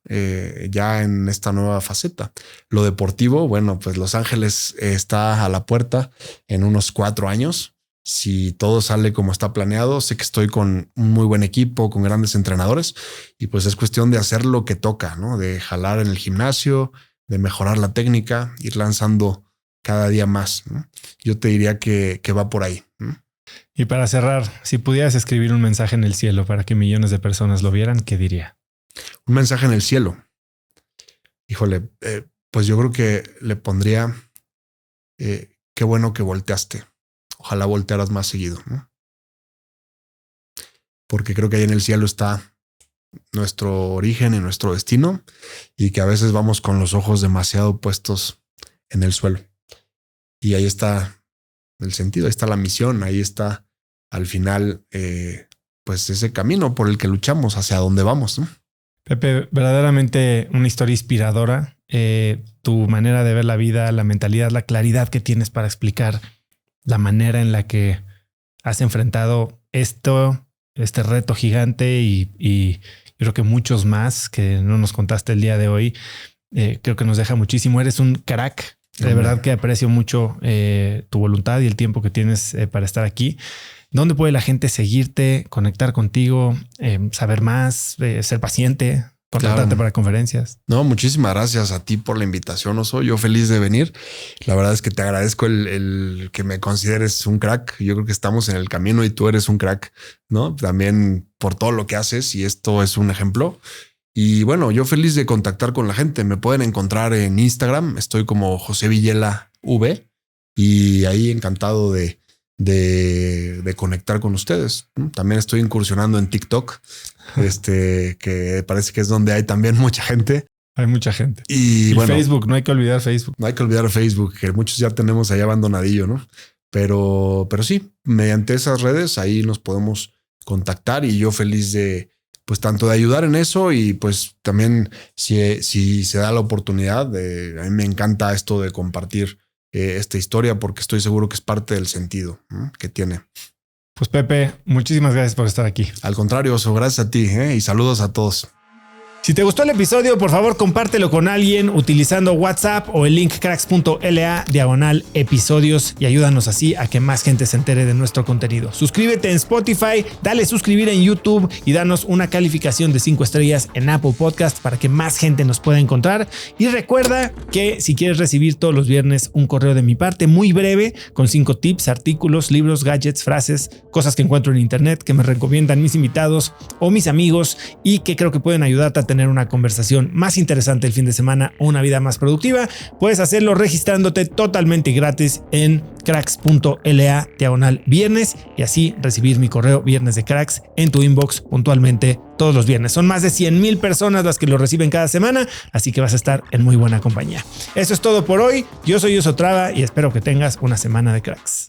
ya en esta nueva faceta. Lo deportivo, bueno, pues Los Ángeles está a la puerta en unos 4 años. Si todo sale como está planeado, sé que estoy con un muy buen equipo, con grandes entrenadores y pues es cuestión de hacer lo que toca, ¿no? De jalar en el gimnasio, de mejorar la técnica, ir lanzando cada día más, ¿no? Yo te diría que va por ahí, ¿no? Y para cerrar, si pudieras escribir un mensaje en el cielo para que millones de personas lo vieran, ¿qué diría? Un mensaje en el cielo. Híjole, pues yo creo que le pondría qué bueno que volteaste. Ojalá voltearas más seguido, ¿no? Porque creo que ahí en el cielo está nuestro origen y nuestro destino y que a veces vamos con los ojos demasiado puestos en el suelo. Y ahí está el sentido, ahí está la misión, ahí está al final pues ese camino por el que luchamos, hacia dónde vamos, ¿no? Pepe, verdaderamente una historia inspiradora. Tu manera de ver la vida, la mentalidad, la claridad que tienes para explicar la manera en la que has enfrentado este reto gigante y creo que muchos más que no nos contaste el día de hoy. Creo que nos deja muchísimo. Eres un crack. De verdad que aprecio mucho tu voluntad y el tiempo que tienes para estar aquí. ¿Dónde puede la gente seguirte, conectar contigo, saber más, ser paciente, contratarte para conferencias? No, muchísimas gracias a ti por la invitación, Oso. Yo feliz de venir. La verdad es que te agradezco el que me consideres un crack. Yo creo que estamos en el camino y tú eres un crack, ¿no? También por todo lo que haces y esto es un ejemplo. Y bueno, yo feliz de contactar con la gente. Me pueden encontrar en Instagram. Estoy como José Villela V y ahí encantado de conectar con ustedes. También estoy incursionando en TikTok, que parece que es donde hay también mucha gente. Hay mucha gente. Y bueno, Facebook, no hay que olvidar Facebook. No hay que olvidar Facebook, que muchos ya tenemos ahí abandonadillo, ¿no? Pero sí, mediante esas redes ahí nos podemos contactar y yo feliz de pues tanto de ayudar en eso y pues también si se da la oportunidad, a mí me encanta esto de compartir esta historia porque estoy seguro que es parte del sentido, ¿no?, que tiene. Pues Pepe, muchísimas gracias por estar aquí. Al contrario, Oso, gracias a ti y saludos a todos. Si te gustó el episodio, por favor, compártelo con alguien utilizando WhatsApp o el link cracks.la/episodios y ayúdanos así a que más gente se entere de nuestro contenido. Suscríbete en Spotify, dale suscribir en YouTube y danos una calificación de 5 estrellas en Apple Podcast para que más gente nos pueda encontrar. Y recuerda que si quieres recibir todos los viernes un correo de mi parte muy breve con 5 tips, artículos, libros, gadgets, frases, cosas que encuentro en internet que me recomiendan mis invitados o mis amigos y que creo que pueden ayudarte a tener una conversación más interesante el fin de semana o una vida más productiva, puedes hacerlo registrándote totalmente gratis en cracks.la/viernes y así recibir mi correo Viernes de Cracks en tu inbox puntualmente todos los viernes. Son más de 100,000 personas las que lo reciben cada semana, así que vas a estar en muy buena compañía. Eso es todo por hoy. Yo soy Oso Traba y espero que tengas una semana de cracks.